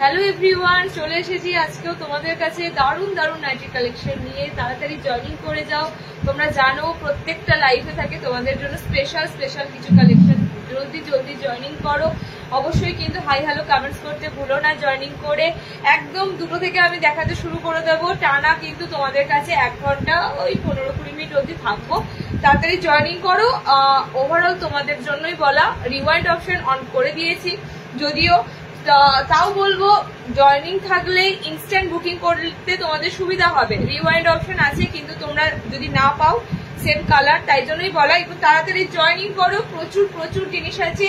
Hello everyone, চলে এসেছি আজকেও তোমাদের কাছে দারুণ দারুণ নাইটি কালেকশন নিয়ে। তাড়াতাড়ি জয়েনিং করে যাও। তোমরা জানো প্রত্যেকটা লাইভে থাকে তোমাদের জন্য স্পেশাল স্পেশাল কিছু কালেকশন। জলদি জলদি জয়েনিং করো। অবশ্যই কিন্তু হাই হ্যালো কমেন্টস করতে ভুলো না। জয়েনিং করে একদম 2টো থেকে আমি দেখাতে শুরু করে দেবো। টানা কিন্তু তোমাদের কাছে 1 ঘন্টা ওই 15-20 মিনিট অবধি থাকবো। তাড়াতাড়ি জয়েনিং করো। ওভারঅল তোমাদের জন্যই বলা, রিওয়াইন্ড অপশন অন করে দিয়েছি, যদিও তাও বলবো জয়েনিং থাকলে ইনস্ট্যান্ট বুকিং করতে তোমাদের সুবিধা হবে। রিওয়াইন্ড অপশন আছে, কিন্তু তোমরা যদি না পাও সেম কালার, তাই জন্যই বলা একটু তাড়াতাড়ি জয়েনিং করো। প্রচুর প্রচুর জিনিস আছে।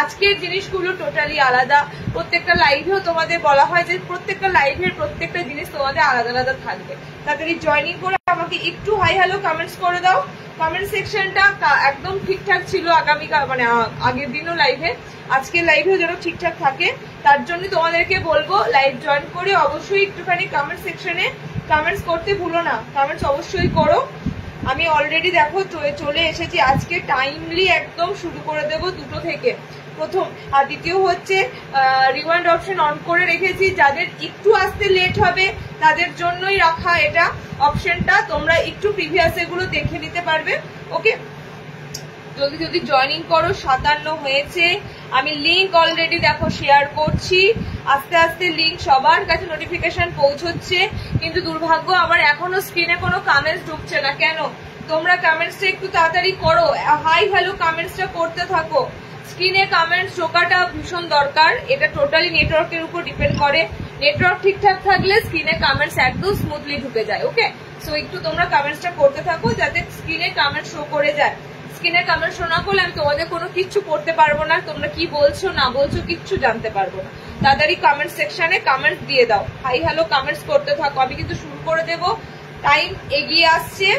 আজকের জিনিসগুলো টোটালি আলাদা। প্রত্যেকটা লাইভেও তোমাদের বলা হয় যে প্রত্যেকটা লাইভের প্রত্যেকটা জিনিস তোমাদের আলাদা আলাদা থাকবে। তাড়াতাড়ি জয়েনিং করে আমাকে একটু হাই হ্যালো কমেন্টস করে দাও। কমেন্ট সেকশনটা একদম ঠিকঠাক ছিল আগামীকাল, মানে আগের দিনও লাইভে, আজকের লাইভেও যেন ঠিকঠাক থাকে, তার জন্য তোমাদেরকে বলবো লাইভ জয়েন করে অবশ্যই একটুখানি কমেন্ট সেকশনে কমেন্টস করতে ভুলো না। কমেন্টস অবশ্যই করো। আমি অলরেডি দেখো চলে এসেছি। আজকে টাইমলি একদম শুরু করে দেবো 2টো থেকে প্রথম। আর দ্বিতীয় হচ্ছে রিওয়াইন্ড অপশন অন করে রেখেছি। যাদের একটু আসতে লেট হবে তাদের জন্যই রাখা এটা অপশনটা। তোমরা একটু প্রিভিয়াস এগুলো দেখে নিতে পারবে। ওকে, জলদি জলদি জয়েনিং করো। 57 হয়েছে। আমি লিঙ্ক অলরেডি দেখো শেয়ার করছি। আস্তে আস্তে লিঙ্ক সবার কাছে নোটিফিকেশন পৌঁছচ্ছে, কিন্তু দুর্ভাগ্য আমার এখনো স্ক্রিনে কোনো কমেন্টস ঢুকছে না। কেন? তোমরা কমেন্টসটা একটু তাড়াতাড়ি করো। হাই হ্যালো কমেন্টসটা করতে থাকো। স্ক্রিনে কমেন্টস ঢোকাটা ভীষণ দরকার। এটা টোটালি নেটওয়ার্কের উপর ডিপেন্ড করে। নেটওয়ার্ক ঠিকঠাক থাকলে স্ক্রিনে কমেন্টস একদম স্মুথলি ঢুকে যায়। ওকে, সো একটু তোমরা কমেন্টসটা করতে থাকো যাতে স্ক্রিনে কমেন্ট শো করে যায়। স্ক্রিনে কমেন্ট শো না করলে আমি তোমাদের কোনো কিচ্ছু করতে পারবো না। তোমরা কি বলছো না বলছো কিচ্ছু জানতে পারবো না। তাড়াতাড়ি কমেন্ট সেকশনে কমেন্টস দিয়ে দাও। হাই হ্যালো কমেন্টস করতে থাকো। আমি কিন্তু শুরু করে দেব। টাইম এগিয়ে আসছে,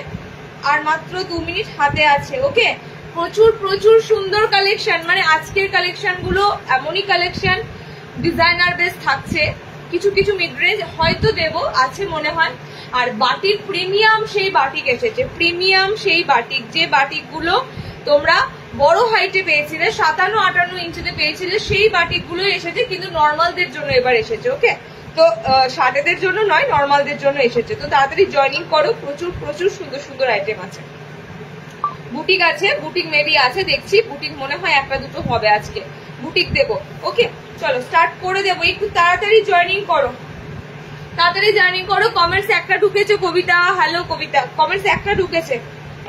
আর মাত্র 2 মিনিট হাতে আছে। ওকে, প্রচুর প্রচুর সুন্দর কালেকশন। মানে আজকের কালেকশন গুলো এমনই কালেকশন, ডিজাইনার বেস থাকছে, কিছু কিছু মিড রেঞ্জ হয়তো দেব আছে মনে হয়। আর বাটিক প্রিমিয়াম সেই বাটিক এসেছে। প্রিমিয়াম সেই বাটিক, যে বাটিক গুলো তোমরা বড় হাইটে পেয়েছিলে, 57-58 ইঞ্চিতে পেয়েছিলে, সেই বাটিক গুলো এসেছে, কিন্তু নর্মালদের জন্য এবার এসেছে। ওকে, তো শার্টেদের জন্য নয়, নর্মালদের জন্য এসেছে। তো তাড়াতাড়ি জয়েনিং করো। প্রচুর প্রচুর সুন্দর সুন্দর আইটেম আছে। বুটিক আছে, বুটিক মেবি আছে দেখছি। বুটিক মনে হয় 1-2 হবে আজকে। বুটিক দেবো। ওকে, চলো স্টার্ট করে দেবো। একটু তাড়াতাড়ি জয়েনিং করো। তাড়াতাড়ি জয়েনিং করো। কমেন্টস একটা ঢুকেছে কবিতা। হ্যালো কবিতা, কমেন্টস একটা ঢুকেছে।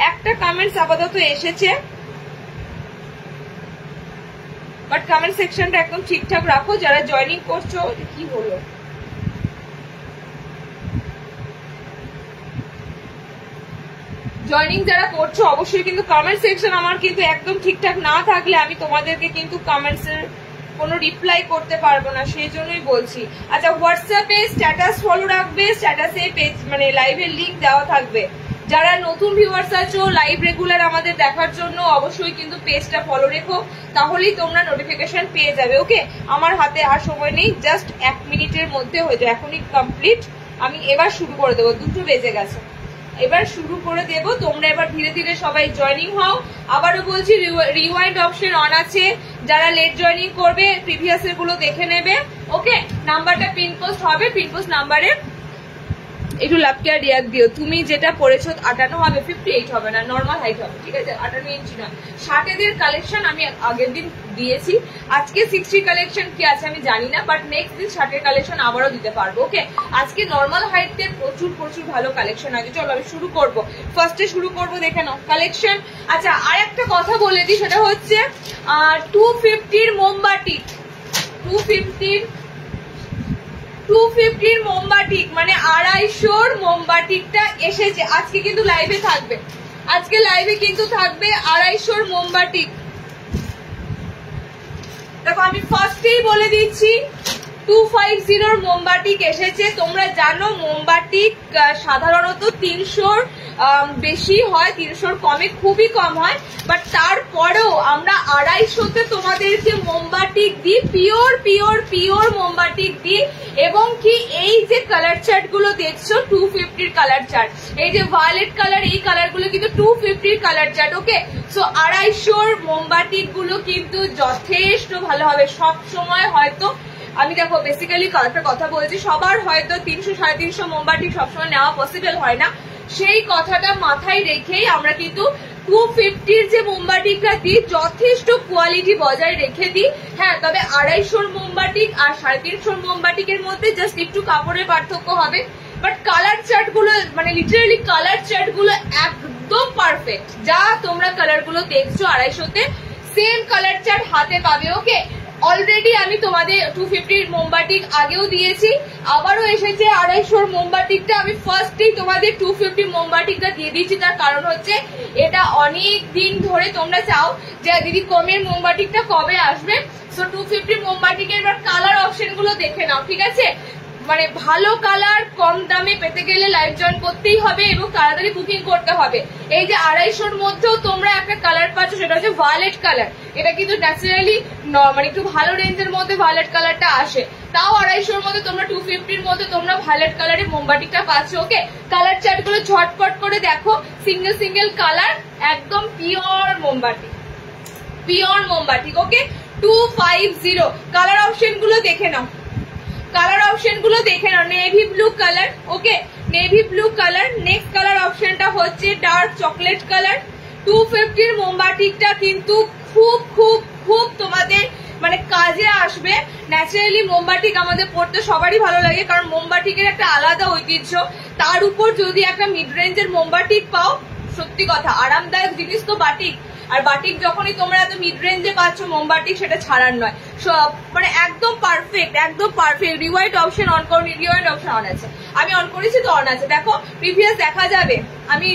একটা কমেন্টস আপাতত এসেছে, বাট কমেন্ট সেকশনটা একদম ঠিকঠাক রাখো যারা জয়েনিং করছো। কি হলো? জয়েনিং যারা করছো অবশ্যই কিন্তু কমেন্ট সেকশন আমার কিন্তু একদম ঠিকঠাক না থাকলে আমি তোমাদেরকে কিন্তু কমেন্টস এর কোনো রিপ্লাই করতে পারবো না, সেই জন্যই বলছি। আচ্ছা, হোয়াটসঅ্যাপে স্ট্যাটাস ফলো রাখবে। স্ট্যাটাসে পেজ মানে লাইভের লিঙ্ক দেওয়া থাকবে। যারা নতুন ভিউয়ার্স আছো লাইভ রেগুলার আমাদের দেখার জন্য অবশ্যই কিন্তু পেজটা ফলো রেখো, তাহলেই তোমরা নোটিফিকেশন পেয়ে যাবে। ওকে, আমার হাতে আর সময় নেই, জাস্ট 1 মিনিটের মধ্যে হয়ে যায়। এখনই কমপ্লিট। আমি এবার শুরু করে দেবো। 2টো বেজে গেছে, এবার শুরু করে দেব। তোমরা এবার ধীরে ধীরে সবাই জয়েনিং হও। আবারও বলছি রিওয়াইন্ড অপশন অন আছে। যারা লেট জয়েনিং করবে প্রিভিয়াস এর গুলো দেখে নেবে। ওকে, নাম্বারটা পিন পোস্ট হবে। পিন পোস্ট নাম্বারে একটু লাভ কেয়ার রিয়াক্ট দিও। তুমি যেটা পড়েছো 58 হবে, 58 হবে না, নর্মাল হাইট হবে। ঠিক আছে, 58 ইঞ্চি নয়। শার্টেদের কালেকশন আমি আগের দিন দিয়েছি। আজকে 60 কালেকশন কি আছে আমি জানি না, বাট নেক্সট দিন শার্টের কালেকশন আবারও দিতে পারবো। ওকে, আজকে নর্মাল হাইটের প্রচুর প্রচুর ভালো কালেকশন আছে। চলো আমি শুরু করবো। ফার্স্টে শুরু করবো, দেখে নাও কালেকশন। আচ্ছা, আর একটা কথা বলে দিই, সেটা হচ্ছে 250 মোমবাটি। 250 মোমবাটিক, মানে 250 মোমবাটিকটা এসেছে। আজকে কিন্তু লাইভে থাকবে। আজকে লাইভে কিন্তু থাকবে 250 মোমবাটিক। দেখো আমি ফার্স্টেই বলে দিচ্ছি 250 মোমবাটিক এসেছে। তোমরা জানো মোমবাটিক সাধারণত 300 বেশি হয়, 300 কমে খুবই কম হয়, বাট তারপরেও আমরা 250তে তোমাদেরকে মোমবাটিক দিই, পিওর পিওর পিওর মোমবাটিক দিই। এবং কি এই যে কালার চার্ট গুলো দেখছো 250 কালার চার্ট, এই যে ভায়োলেট কালার, এই কালার গুলো কিন্তু 250 কালার চার্ট। ওকে, সো 250 মোমবাটিক গুলো কিন্তু যথেষ্ট ভালো হবে। সব সময় হয়তো আমি দেখো বেসিক্যালি একটা কথা বলছি, সবার হয়তো 300 350 মোমবাতি সবসময় নেওয়া পসিবল হয় না, সেই কথাটা মাথায় রেখেই আমরা কিন্তু 250 যে মোমবাতিটা দিই যথেষ্ট কোয়ালিটি বজায় রেখে দিই। হ্যাঁ, তবে 250 মোমবাতি আর 350 মোমবাতিকের মধ্যে জাস্ট একটু কাপড়ের পার্থক্য হবে, বাট কালার চার্ট গুলো মানে লিটারালি কালার চার্ট গুলো একদম পারফেক্ট। যা তোমরা কালার গুলো দেখছো 250-তে সেম কালার চার্ট হাতে পাবে। ওকে, অলরেডি আমি তোমাদের 250 মোমবাতিক আগেও দিয়েছি, আবারও এসেছে 250 মোমবাতিকটা। আমি ফার্স্টেই তোমাদের 250 মোমবাতিকটা দিয়ে দিচ্ছি, তার কারণ হচ্ছে এটা অনেক দিন ধরে তোমরা চাও যে দিদি কমের মোমবাতিকটা কবে আসবে। সো 250 মোমবাতিকের এবার কালার অপশন গুলো দেখে নাও, ঠিক আছে? মানে ভালো কালার কম দামে পেতে গেলে লাইভ জয়েন করতেই হবে এবং তাড়াতাড়ি বুকিং করতে হবে। এই যে 250-র মধ্যেও তোমরা একটা কালার পাচ্ছ, সেটা হচ্ছে ভায়োলেট কালার। এটা কিন্তু ন্যাচারালি মানে একটু ভালো রেঞ্জের মধ্যে ভায়োলেট কালারটা আসে, তাও 250-র মধ্যে তোমরা 250-র মধ্যে তোমরা ভায়োলেট কালারের মোমবাতিটা পাচ্ছ। ওকে, কালার চার্ট গুলো ঝটপট করে দেখো, সিঙ্গেল সিঙ্গেল কালার, একদম পিওর মোমবাতি, পিওর মোমবাতি। ওকে, 250 কালার অপশন গুলো দেখে নাও, কালার অপশন গুলো দেখে নাও। Navy blue colour, okay, navy blue colour. Next colour অপশনটা হচ্ছে ডার্ক চকলেট কালার। 250-র মোমবাতিটা কিন্তু খুব খুব খুব তোমাদের মানে কাজে আসবে। ন্যাচারালি মোমবাতিক আমাদের পড়তে সবারই ভালো লাগে, কারণ মোমবাতিকের একটা আলাদা ঐতিহ্য। তার উপর যদি একটা মিড রেঞ্জের মোমবাতিক পাও, সত্যি কথা আরামদায়ক জিনিস তো বাটিক। আর বাটিক যখনই তোমরা এত মিড রেঞ্জে পাচ্ছ মোমবাতিক, সেটা ছাড়ার নয়। সব মানে একদম পারফেক্ট, একদম পারফেক্ট। রিওয়াইড অপশন অন করুন, রিওয়াইড অপশন অন আছে, আমি অন করেছি তো অন আছে। দেখো প্রিভিয়াস দেখা যাবে, আমি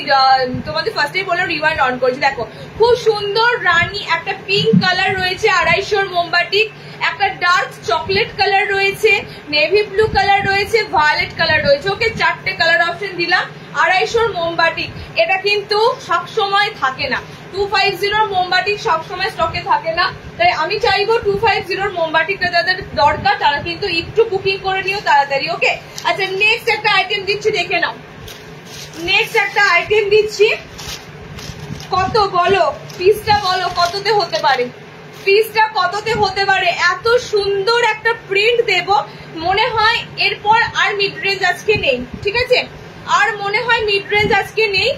তোমাদের ফার্স্টেই বললাম রিওয়াইড অন করেছি। দেখো খুব সুন্দর রানী একটা পিঙ্ক কালার রয়েছে 250-র মোমবাতিক, একটা ডার্ক চকলেট কালার রয়েছে, নেভি ব্লু কালার রয়েছে, ভায়োলেট কালার রয়েছে। ওকে, 4টে কালার অপশন দিলাম 250-র মোমবাতিক। এটা কিন্তু সবসময় থাকে না, 250-র মোমবাতিক সবসময় স্টকে থাকে না, তাই আমি চাইবো 250-র মোমবাতিকটা যাদের দরকার তারা কিন্তু একটু বুকিং করে নিও তাড়াতাড়ি। ওকে, আচ্ছা নেক্সট একটা আইটেম দিচ্ছি, দেখে নাও। নেক্সট একটা আইটেম দিচ্ছি, কত বলো পিসটা, বলো কততে হতে পারে, পিসটা কততে হতে পারে? এত সুন্দর একটা প্রিন্ট দেব, মনে হয় এরপর আর মিড রেঞ্জ আজকে নেই, ঠিক আছে? আর মনে হয় মিড রেঞ্জ আজকে নেই,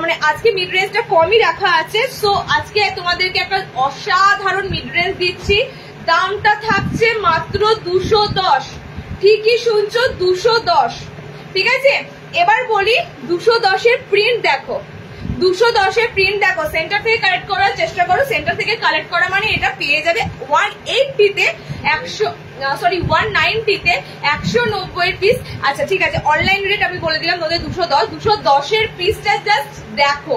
মানে আজকে মিড রেঞ্জটা কমই রাখা আছে। সো আজকে তোমাদেরকে একটা অসাধারণ মিড রেঞ্জ দিচ্ছি, দামটা থাকছে মাত্র 210। ঠিকই শুনছো, 210, ঠিক আছে? এবার বলি 210-এর প্রিন্ট দেখো, 210-এর প্রিন্ট দেখো। সেন্টার থেকে কালেক্ট করার চেষ্টা করো, সেন্টার থেকে কালেক্ট করা মানে এটা পেয়ে যাবে 180-তে 190-তে 190 পিস। আচ্ছা ঠিক আছে, অনলাইন রেট আমি বলে দিলাম তোমাদের 210। 210-এর পিসটা জাস্ট দেখো,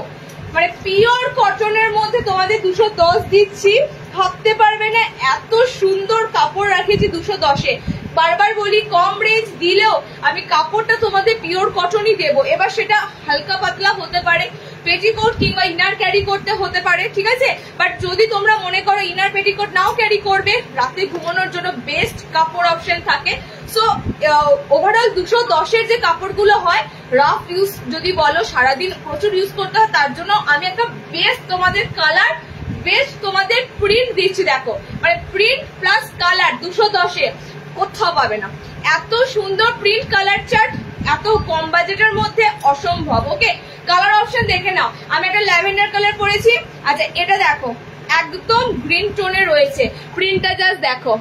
মানে পিওর কটনের মধ্যে তোমাদের 210 দিচ্ছি, ভাবতে পারবে না এত সুন্দর কাপড় রাখেছি 210-এ। বারবার বলি কম রেঞ্জ দিলেও আমি কাপড়টা তোমাদের পিওর কটনই দেবো। এবার সেটা হালকা পাতলা হতে পারে, পেটিকোট কিংবা ইনার ক্যারি করতে হতে পারে, ঠিক আছে? বাট যদি তোমরা মনে করো ইনার পেটিকোট নাও ক্যারি করবে, রাতে ঘুমানোর জন্য বেস্ট কাপড় অপশন থাকে। সো ওভারঅল 210-এর যে কাপড়গুলো হয় রাফ ইউজ যদি বলো, সারাদিন প্রচুর ইউজ করতে হয়, তার জন্য আমি একটা বেস্ট তোমাদের কালার, বেস্ট তোমাদের প্রিন্ট দিচ্ছি। দেখো মানে প্রিন্ট প্লাস কালার 210-এ কোথাও পাবে না। এত সুন্দর প্রিন্ট কালার চার্ট এত কম বাজেটের মধ্যে অসম্ভব। ওকে, কালার অপশন দেখে নাও। আমি একটা ল্যাভেন্ডার কালার পরেছি। আচ্ছা এটা দেখো, একদম গ্রিন টোনে রয়েছে, প্রিন্টটা জাস্ট দেখো,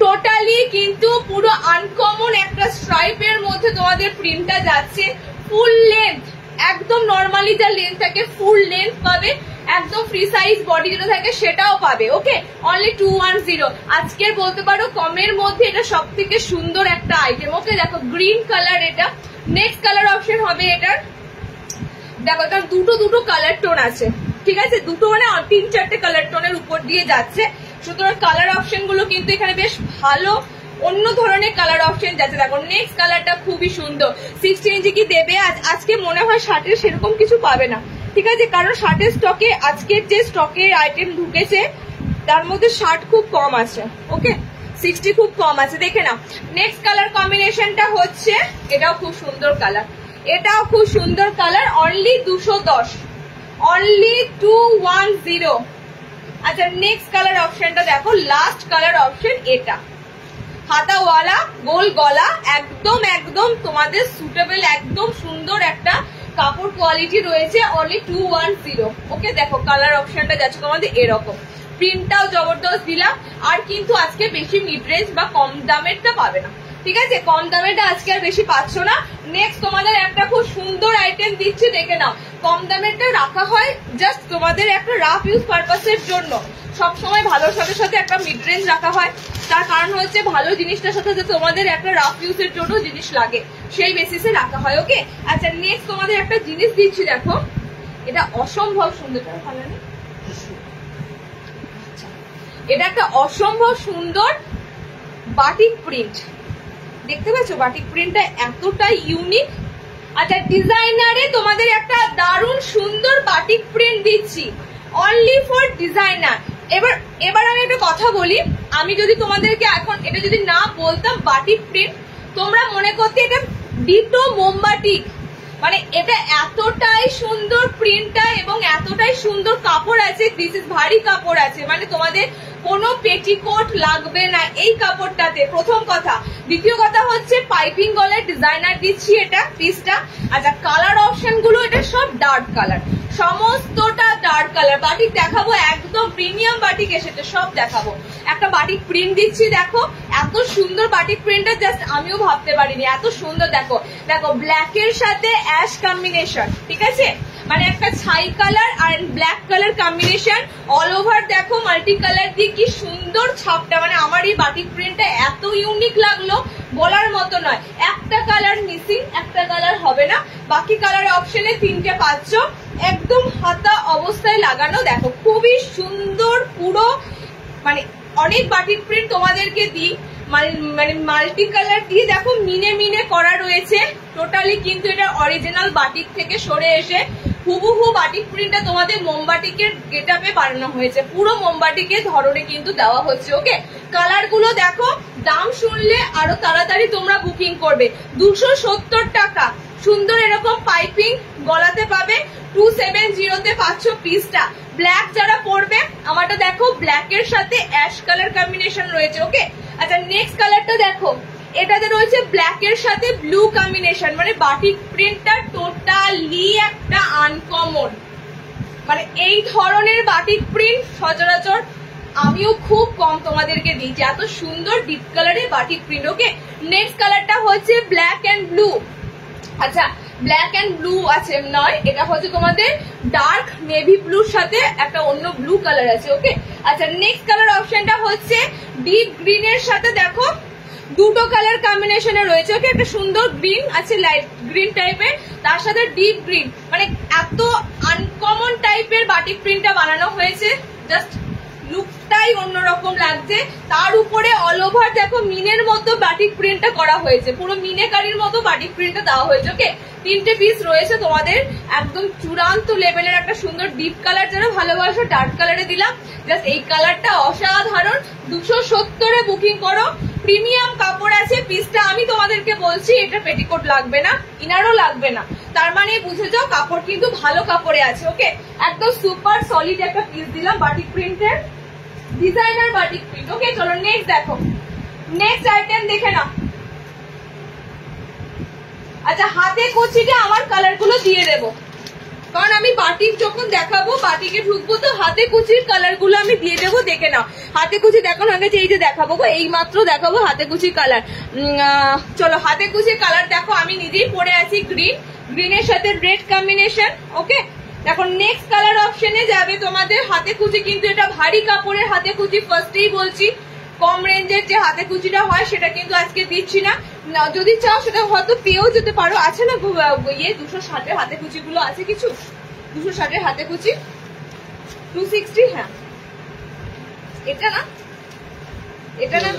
টোটালি কিন্তু পুরো আনকমন একটা স্ট্রাইপের মধ্যে তোমাদের প্রিন্টটা যাচ্ছে। ফুল লেন্থ, একদম নর্মালি যা লেন্থ থাকে ফুল লেন্থ পাবে, একদম ফ্রি সাইজ বডি যেটা থাকে সেটাও পাবে। ওকে, অনলি 210। আজকের বলতে পারো কমের মধ্যে এটা সব থেকে সুন্দর একটা আইটেম। ওকে দেখো গ্রিন কালার, এটা নেক্সট কালার অপশন হবে এটার। দেখো এটা দুটো কালার টোন আছে, ঠিক আছে? দুটো মানে 3-4টে কালার টোনের উপর দিয়ে যাচ্ছে, সুতরাং কালার অপশন গুলো কিন্তু এখানে বেশ ভালো অন্য ধরনের কালার অপশন যাচ্ছে। দেখো নেক্সট কালারটা খুবই সুন্দর। 60 ইঞ্চি কি দেবে? আজকে মনে হয় শার্টের সেরকম কিছু পাবে না, ঠিক আছে? কারণ শার্টের স্টকে আজকের যে স্টকের আইটেম ঢুকেছে তার মধ্যে শার্ট খুব কম আছে। ওকে, 60 খুব কম আছে, দেখে নাও। নেক্সট কালার কম্বিনেশনটা হচ্ছে, এটাও খুব সুন্দর কালার, এটাও খুব সুন্দর কালার, অনলি 210, অনলি 210। আচ্ছা নেক্সট কালার অপশনটা দেখো, লাস্ট কালার অপশন এটা, হাতাওয়ালা, গোল গলা, একদম একদম তোমাদের সুটেবল, একদম সুন্দর একটা কাপড় কোয়ালিটি রয়েছে। অনলি 210। ওকে, দেখো কালার অপশনটা যাচ্ছে তোমাদের এরকম, প্রিন্টটাও জবরদস্ত দিলাম। আর কিন্তু আজকে বেশি মিড রেঞ্জ বা কম দামেরটা পাবে না, ঠিক আছে? কম দামেরটা আজকে আর বেশি পাচ্ছ না। নেক্সট তোমাদের একটা খুব সুন্দর আইটেম দিচ্ছি, দেখে নাও। কম দামেরটা রাখা হয় জাস্ট তোমাদের একটা রাফ ইউজ পারপাসের জন্য। সবসময় ভালোর সাথে সাথে একটা মিড রেঞ্জ রাখা হয়, তার কারণ হচ্ছে ভালো জিনিসটার সাথে সাথে তোমাদের একটা রাফ ইউজের জন্য জিনিস লাগে, সেই বেসিসে রাখা হয়। ওকে, আচ্ছা নেক্সট তোমাদের একটা জিনিস দিচ্ছি, দেখো এটা অসম্ভব সুন্দর। এটা একটা অসম্ভব সুন্দর বাটিক প্রিন্ট, দেখতে পাচ্ছ? বাটিক প্রিন্টটা এতটা ইউনিক। আচ্ছা, ডিজাইনারে তোমাদের একটা দারুণ সুন্দর বাটিক প্রিন্ট দিচ্ছি, অনলি ফর ডিজাইনার। এবার আমি একটা কথা বলি, আমি যদি তোমাদেরকে এখন এটা যদি না বলতাম বাটিক প্রিন্ট, তোমরা মনে করতে এটা ডিটো মোমবাটিক। মানে এটা এতটাই সুন্দর প্রিন্টটা এবং এতটাই সুন্দর কাপড় আছে, দিস ইজ ভারী কাপড় আছে, মানে তোমাদের কোনো পেটিকোট লাগবে না এই কাপড়টাতে, প্রথম কথা। দ্বিতীয় কথা হচ্ছে পাইপিং গলার ডিজাইনার দিচ্ছি এটা পিসটা। আচ্ছা, কালার অপশন গুলো এটা সব ডার্ক কালার, সমস্তটা ডার্ক কালার। বাটিক দেখাবো, একদম প্রিমিয়াম বাটিক এসেছে, সব দেখাবো। একটা বাটিক প্রিন্ট দিচ্ছি, দেখো এত সুন্দর বাটিক প্রিন্টটা জাস্ট আমিও ভাবতে পারিনি, এত সুন্দর। দেখো দেখো ব্ল্যাকের সাথে অ্যাশ কম্বিনেশন, ঠিক আছে? মানে একটা ছাই কালার আর black colour combination, all over দেখো মাল্টি কালার দিয়ে কি সুন্দর ছাপটা। মানে আমার এই বাটিক প্রিন্টটা এত ইউনিক লাগলো, বলার মতো নয়। একটা কালার মিসিং, একটা কালার হবে না, বাকি কালার অপশনে 3টে পাচ্ছ, একদম হাতা অবস্থায় লাগানো। দেখো খুবই সুন্দর পুরো, মানে অনেক বাটিক প্রিন্ট তোমাদেরকে দিই, মানে মাল্টি কালার দিয়ে দেখো মিনে মিনে করা রয়েছে টোটালি। কিন্তু এটা অরিজিনাল বাটিক থেকে সরে এসে হুবহু বাটিক প্রিন্টটা তোমাদের মোমবাটিকের গেটআপে বানানো হয়েছে, পুরো মোমবাটিকের ধরনে কিন্তু দেওয়া হচ্ছে। ওকে, কালার গুলো দেখো, দাম শুনলে আরো তাড়াতাড়ি তোমরা বুকিং করবে। 270 টাকা, সুন্দর এরকম পাইপিং গলাতে পাবে। 270 পাচ্ছ পিসটা। ব্ল্যাক যারা পরবে, আমারটা দেখো ব্ল্যাকের সাথে অ্যাশ কালার কম্বিনেশন রয়েছে। ওকে, আচ্ছা নেক্সট কালারটা দেখো, এটাতে রয়েছে ব্ল্যাকের সাথে ব্লু কম্বিনেশন। মানে বাটিক প্রিন্টটা টোটালি একটা আনকমন, মানে এই ধরনের বাটিক প্রিন্ট সচরাচর আমিও খুব কম তোমাদেরকে দিয়েছি, এত সুন্দর ডিপ কালারের বাটিক প্রিন্ট। ওকে, নেক্সট কালারটা হচ্ছে ব্ল্যাক এন্ড ব্লু। আচ্ছা, ব্ল্যাক এন্ড ব্লু আছে নয়, এটা হচ্ছে তোমাদের ডার্ক নেভি ব্লুর সাথে একটা অন্য ব্লু কালার আছে। ওকে, আচ্ছা নেক্সট কালার অপশনটা হচ্ছে ডিপ গ্রিনের সাথে, দেখো দুটো কালার কম্বিনেশনে রয়েছে। ওকে, একটা সুন্দর গ্রিন আছে, লাইট গ্রিন টাইপের, তার সাথে ডিপ গ্রিন। মানে এত আনকমন টাইপের বাটিক প্রিন্টটা বানানো হয়েছে, জাস্ট লুকটাই অন্যরকম লাগছে। তার উপরে অল ওভার দেখো মিনের মতো বাটিক প্রিন্টটা করা হয়েছে, পুরো মিনেকারির মতো বাটিক প্রিন্টটা দেওয়া হয়েছে। ওকে, 3টে পিস রয়েছে তোমাদের, একদম চূড়ান্ত লেভেলের একটা সুন্দর ডিপ কালার। যারা ভালোবাসো ডার্ক কালারে দিলাম, জাস্ট এই কালারটা অসাধারণ। 270-এ বুকিং করো, প্রিমিয়াম কাপড় আছে পিসটা। আমি তোমাদেরকে বলছি এটা পেটিকোট লাগবে না, ইনারও লাগবে না, তার মানে বুঝে যাও কাপড় কিন্তু ভালো কাপড়ে আছে। ওকে, একদম সুপার সলিড একটা পিস দিলাম বাটিক প্রিন্টের, ডিজাইনার বাটিক প্রিন্ট। ওকে, চলো নেক্সট দেখো, নেক্সট আইটেম দেখে নাও। আচ্ছা, হাতে কুচিটা আমার কালার গুলো দিয়ে দেবো, কারণ আমি বাটিক যখন দেখাবো, বাটিকে ঢুকবো, তো হাতে কুচির কালার গুলো আমি দিয়ে দেবো, দেখে নাও। হাতে কুচি দেখানো হয়ে গেছে, এই যে দেখাবো, এই মাত্র দেখাবো হাতে কুচির কালার। চলো হাতে কুচির কালার দেখো, আমি নিজেই পরে আছি গ্রিন, গ্রিনের সাথে রেড কম্বিনেশন। ওকে, দেখো নেক্সট কালার অপশনে যাবে তোমাদের হাতে কুচি, কিন্তু এটা ভারী কাপড়ের হাতে কুচি। ফার্স্টেই বলছি, কম রেঞ্জের যে হাতে কুচিটা হয় সেটা কিন্তু আজকে দিচ্ছি না, যদি চাও সেটা হয়তো পেয়েও যেতে পারো। আছে না ইয়ে 260-এর হাতে কুচি গুলো আছে, কিছু 260-এর হাতে কুচি 260। হ্যাঁ, এটা না, এটা না,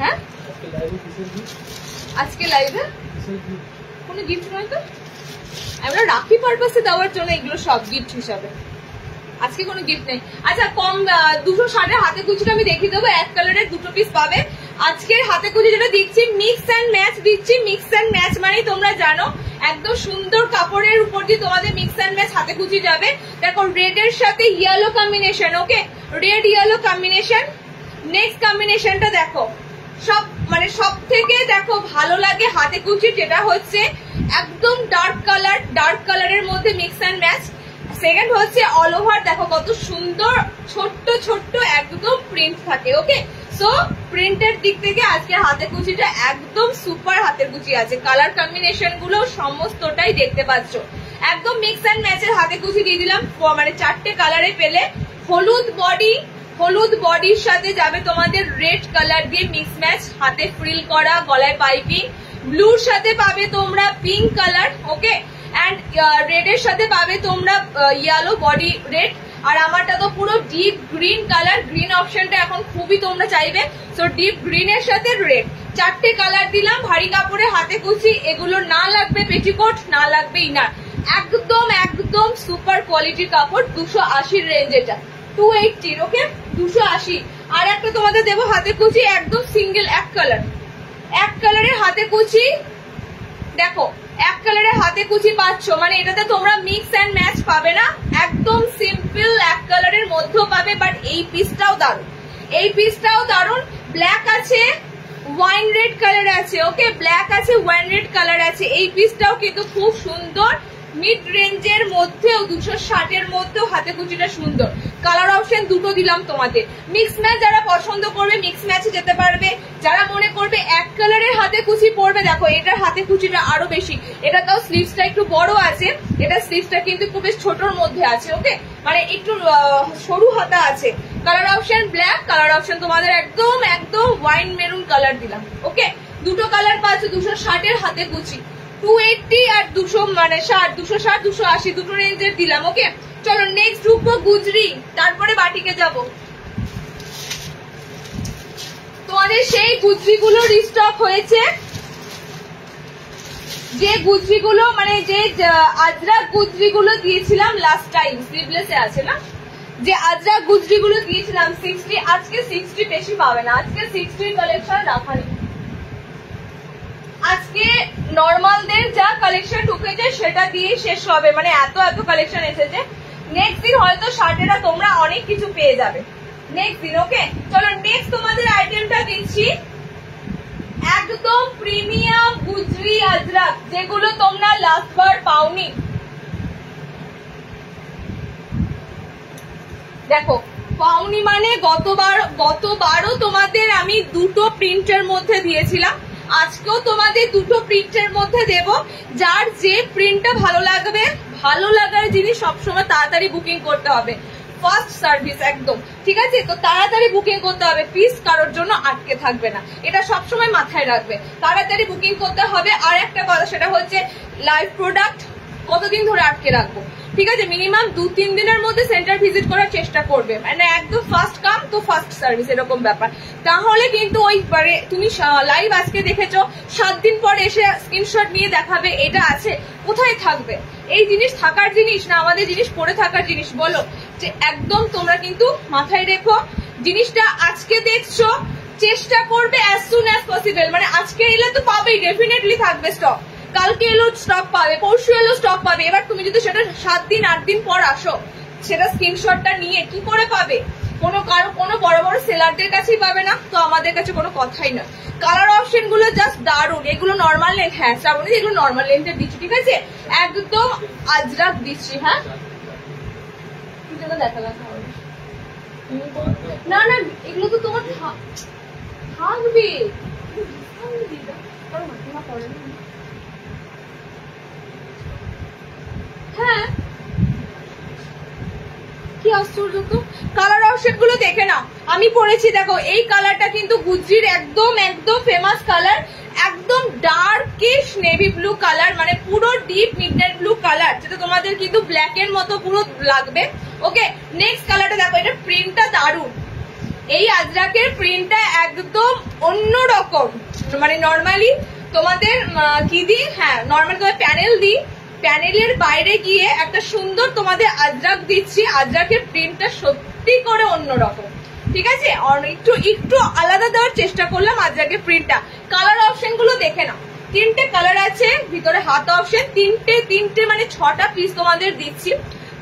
হ্যাঁ আজকে লাইভে কোনো গিফট নয় তো, আমরা রাখি পারপাসে দেওয়ার জন্য এগুলো সব গিফট হিসাবে, আজকে কোনো গিফট নেই। আচ্ছা, কম 260-এর হাতে কুচিটা আমি দেখিয়ে দেবো, এক কালারের 2টো পিস পাবে। আজকের হাতে কুচি যেটা দিচ্ছি মিক্স অ্যান্ড ম্যাচ দিচ্ছি। মিক্স অ্যান্ড ম্যাচ মানে তোমরা জানো একদম সুন্দর কাপড়ের উপর দিয়ে তোমাদের মিক্স অ্যান্ড ম্যাচ হাতে কুচি যাবে। দেখো রেড এর সাথে ইয়েলো কম্বিনেশন। ওকে, রেড ইয়েলো কম্বিনেশন। নেক্সট কম্বিনেশনটা দেখো, সব মানে সব থেকে দেখো ভালো লাগে হাতে কুচি, যেটা হচ্ছে একদম ডার্ক কালারের মধ্যে মিক্স অ্যান্ড ম্যাচ। সেকেন্ড হচ্ছে অল ওভার দেখো কত সুন্দর ছোট্ট ছোট্ট একদম প্রিন্ট থাকে। ওকে, সো প্রিন্টের দিক থেকে আজকে হাতে কুচিটা একদম সুপার হাতের কুচি আছে। কালার কম্বিনেশন গুলো সমস্তটাই দেখতে পাচ্ছ, একদম মিক্স অ্যান্ড ম্যাচের হাতে কুচি দিয়ে দিলাম। মানে 4টে কালারে পেলে। হলুদ বডির সাথে যাবে তোমাদের রেড কালার দিয়ে মিক্স ম্যাচ, হাতে ফ্রিল করা, গলায় পাইপিং। ব্লুর সাথে পাবে তোমরা pink colour. Okay, and red এর সাথে পাবে তোমরা ইয়েলো বডি রেড। আর আমারটা তো পুরো ডিপ গ্রিন কালার, গ্রিন অপশনটা এখন খুবই তোমরা চাইবে, সো ডিপ গ্রিন এর সাথে রেড। 4টে কালার দিলাম। ভারী কাপড়ে হাতে কুচি, এগুলো না লাগবে পেটিকোট, না লাগবে ইনার, একদম সুপার কোয়ালিটির কাপড়। 280 রেঞ্জ, এটা 280। ওকে, 280। আর একটা তোমাদের দেবো হাতে কুচি একদম সিঙ্গেল এক কালারের হাতে কুচি। দেখো এক কালারের হাতে কুচি পাচ্ছ, মানে এটাতে তোমরা মিক্স অ্যান্ড ম্যাচ পাবে না, একদম সিম্পল এক কালারের মধ্যেও পাবে। বাট এই পিসটাও দারুন, ব্ল্যাক আছে, ওয়াইন রেড কালার আছে। ওকে, ব্ল্যাক আছে, ওয়াইন রেড কালার আছে। এই পিসটাও কিন্তু খুব সুন্দর, মিড রেঞ্জের মধ্যেও 260 এর মধ্যেও হাতে কুচিটা সুন্দর। কালার অপশন দুটো দিলাম তোমাদের। মিক্স ম্যাচ যারা পছন্দ করবে মিক্স ম্যাচে যেতে পারবে। যারা মনে করবে এক কালারের হাতে কুচি পড়বে, দেখো এটার হাতে কুচিটা আরো বেশি। এটা তাও স্লিভসটা একটু বড় আছে, এটা স্লিভসটা কিন্তু একটু বেশ ছোটর মধ্যে আছে। ওকে, মানে একটু সরু হাতা আছে। Colour option black, colour option তোমাদের একদম ওয়াইন মেরুন কালার দিলাম। ওকে, দুটো কালার পাচ্ছ 260 এর হাতে কুচি। 280 আর 200 মানে 260 280 দুটো রেঞ্জের দিলাম। ওকে, চলো নেক্সট ঢুকবো গুজরি, তারপরে বাটিকে যাব। তোমাদের সেই গুজরিগুলো রিস্টক হয়েছে, যে গুজরিগুলো মানে যে আজরাক গুজরিগুলো দিয়েছিলাম লাস্ট টাইম, স্লিভলেসে আছে না, যে আজরাক গুজরিগুলো দিয়েছিলাম 60, আজকে 60 বেশি পাবে না, আজকে 60 কালেকশন রাখা নেই। আজকে নর্মালদের যা কালেকশন ঢুকেছে সেটা দিয়ে শেষ হবে, মানে এত কালেকশন এসেছে। নেক্সট দিন হয়তো 60 তোমরা অনেক কিছু পেয়ে যাবে নেক্সট দিন। ওকে, চলো নেক্সট তোমাদের আইটেমটা দিচ্ছি একদম প্রিমিয়াম গুজরি আজরাক, যেগুলো তোমরা লাস্ট বার পাওনি। দেখো পাওনি মানে গতবারও তোমাদের আমি দুটো প্রিন্টের মধ্যে দিয়েছিলাম, আজকেও তোমাদের দুটো প্রিন্টের মধ্যে দেব। যার যে প্রিন্টটা ভালো লাগবে, ভালো লাগার জিনিস সবসময় তাড়াতাড়ি বুকিং করতে হবে, ফার্স্ট সার্ভিস একদম, ঠিক আছে? তো তাড়াতাড়ি বুকিং করতে হবে, পিস কারোর জন্য আটকে থাকবে না, এটা সবসময় মাথায় রাখবে, তাড়াতাড়ি বুকিং করতে হবে। আর একটা কথা, সেটা হচ্ছে লাইভ প্রোডাক্ট কতদিন ধরে আটকে রাখবো, ঠিক আছে? মিনিমাম 2-3 দিনের মধ্যে সেন্টার ভিজিট করার চেষ্টা করবে, মানে একদম ফার্স্ট কাম তো ফার্স্ট সার্ভিস এরকম ব্যাপার। তাহলে কিন্তু ওইবারে তুমি লাইভ আজকে দেখেছো, 7 দিন পর এসে স্ক্রিনশট নিয়ে দেখাবে এটা আছে, কোথায় থাকবে? এই জিনিস থাকার জিনিস না আমাদের জিনিস পড়ে থাকার জিনিস, বলো? যে একদম তোমরা কিন্তু মাথায় রেখো জিনিসটা, আজকে দেখছো চেষ্টা করবে অ্যাজ সুন অ্যাজ পসিবল, মানে আজকে এলে তো পাবেই, ডেফিনেটলি থাকবে স্টক, কালকে এলো স্টক পাবে, পরশু এলো স্টক পাবে। এবার তুমি যদি সেটা 7 দিন 8 দিন পর আসো, সেটা স্ক্রিনশটটা নিয়ে কি করে পাবে? কোনো বড় বড় সেলারদের কাছেই পাবে না, তো আমাদের কাছে কোনো কথাই না। কালার অপশন গুলো জাস্ট দারুন, এগুলো নর্মাল লেন্থ, হ্যাঁ শ্রাবণী এগুলো নর্মাল লেন্থে দিচ্ছি, ঠিক আছে? একদম আজরাক দিচ্ছি, হ্যাঁ দেখালাম না না, এগুলো তো তোমার থাকবে, হ্যাঁ কি আশ্চর্য তো। কালার অপশন গুলো দেখে নাও, আমি পরেছি দেখো এই কালারটা কিন্তু গুজরির একদম ফেমাস কালার, একদম ডার্কিশ নেভি ব্লু কালার, মানে পুরো ডিপ মিডনাইট ব্লু কালার, যেটা তোমাদের কিন্তু ব্ল্যাক এর মতো পুরো লাগবে। ওকে, নেক্সট কালারটা দেখো, এটা প্রিন্টটা দারুন, এই আজরাকের প্রিন্টটা একদম অন্যরকম, মানে নর্মালি তোমাদের কি দিই, হ্যাঁ নর্মালি তোমার প্যানেল দিই, প্যানেলের বাইরে গিয়ে একটা সুন্দর তোমাদের আজরাক দিচ্ছি, আজরাকের প্রিন্টটা সত্যি করে অন্যরকম, ঠিক আছে? একটু আলাদা দেওয়ার চেষ্টা করলাম আজরাকের প্রিন্টটা। কালার অপশন গুলো দেখে নাও, 3টে কালার আছে, ভিতরে হাত অপশন, তিনটে মানে 6টা পিস তোমাদের দিচ্ছি,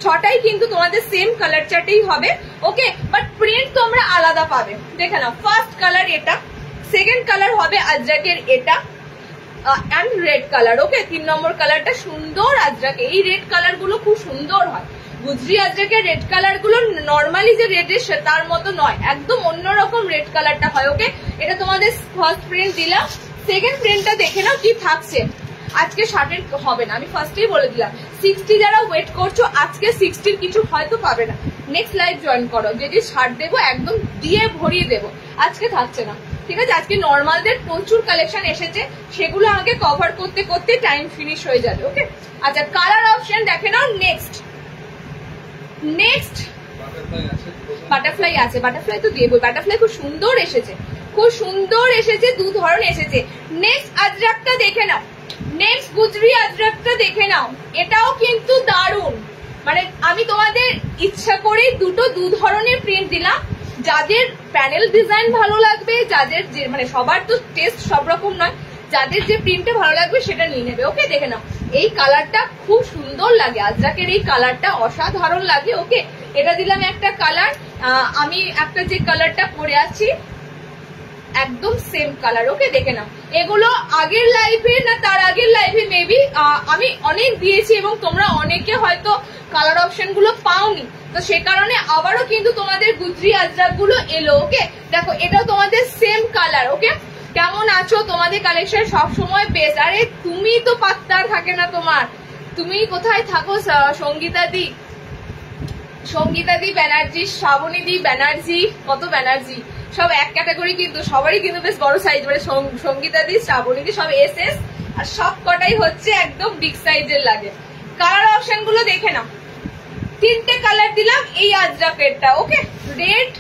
6টাই কিন্তু তোমাদের সেম কালার চার্টেই হবে। ওকে, বাট প্রিন্ট তোমরা আলাদা পাবে, দেখে নাও। ফার্স্ট কালার এটা, সেকেন্ড কালার হবে আজরাকের এটা অ্যান্ড রেড কালার। ওকে, 3 নম্বর কালারটা সুন্দর আজরাকে। এই রেড কালার গুলো খুব সুন্দর হয়। গুজরি আজরাকের রেড কালার গুলো নর্মালি যে রেড এর তার মতো নয়, একদম অন্যরকম রেড কালারটা হয়। ওকে, এটা তোমাদের ফার্স্ট প্রিন্ট দিলাম। সেকেন্ড প্রিন্টটা দেখে নাও কি থাকছে। আজকে শার্টের হবে না, আমি ফার্স্টেই বলে দিলাম। 60 যারা ওয়েট করছো, আজকে 60 কিছু হয়তো পাবে না। নেক্সট লাইভ জয়েন করো, যে শার্ট দেবো একদম দিয়ে ভরিয়ে দেবো, আজকে থাকছে না। ঠিক আছে, আজকে নর্মালদের প্রচুর কালেকশন এসেছে, সেগুলো আমাকে কভার করতে করতে টাইম ফিনিশ হয়ে যাবে। ওকে, আচ্ছা কালার অপশন দেখে নাও। নেক্সট বাটারফ্লাই আছে, বাটারফ্লাই তো দেবো। বাটারফ্লাই খুব সুন্দর এসেছে, খুব সুন্দর এসেছে, 2 ধরন এসেছে। নেক্সট আজরাকটা দেখে নাও, নেক্সট গুজরি আজরাকটা দেখে নাও। এটাও কিন্তু দারুণ, মানে আমি তোমাদের ইচ্ছা করেই 2 ধরনের প্রিন্ট দিলাম। যাদের প্যানেল ডিজাইন ভালো লাগবে, যাদের যে মানে সবার তো টেস্ট সব রকম নয়, যাদের যে প্রিন্টটা ভালো লাগবে সেটা নিয়ে নেবে। ওকে, দেখে নাও, এই কালারটা খুব সুন্দর লাগে, আজরাকের এই কালারটা অসাধারণ লাগে। ওকে, এটা দিলাম একটা কালার। আমি একটা যে কালারটা পরে আছি একদম সেম কালার। ওকে, দেখে নাও। এগুলো আগের লাইভে না তার আগের লাইভে মেবি আমি অনেক দিয়েছি এবং তোমরা অনেকে হয়তো কালার অপশন গুলো পাওনি, তো সে কারণে আবারও কিন্তু তোমাদের গুজরি আজরাক গুলো এলো। ওকে, দেখো এটাও তোমাদের সেম কালার। ওকে, কেমন আছো? তোমাদের কালেকশন সবসময় বেস্ট। আরে তুমি তো পাত্তার থাকে না তোমার, তুমি কোথায় থাকো? সঙ্গীতা দি, সঙ্গীতা দি ব্যানার্জি, শ্রাবণী দি ব্যানার্জি, কত ব্যানার্জি, সব এক ক্যাটাগরি কিন্তু, সবারই কিন্তু বেশ বড় সাইজ। মানে সঙ্গীতা দি, শ্রাবণী দি সব SS, আর সব কটাই হচ্ছে একদম বিগ সাইজের লাগে। কালার অপশন গুলো দেখে নাও, 3টে কালার দিলাম এই আজরাকেরটা। ওকে, রেড,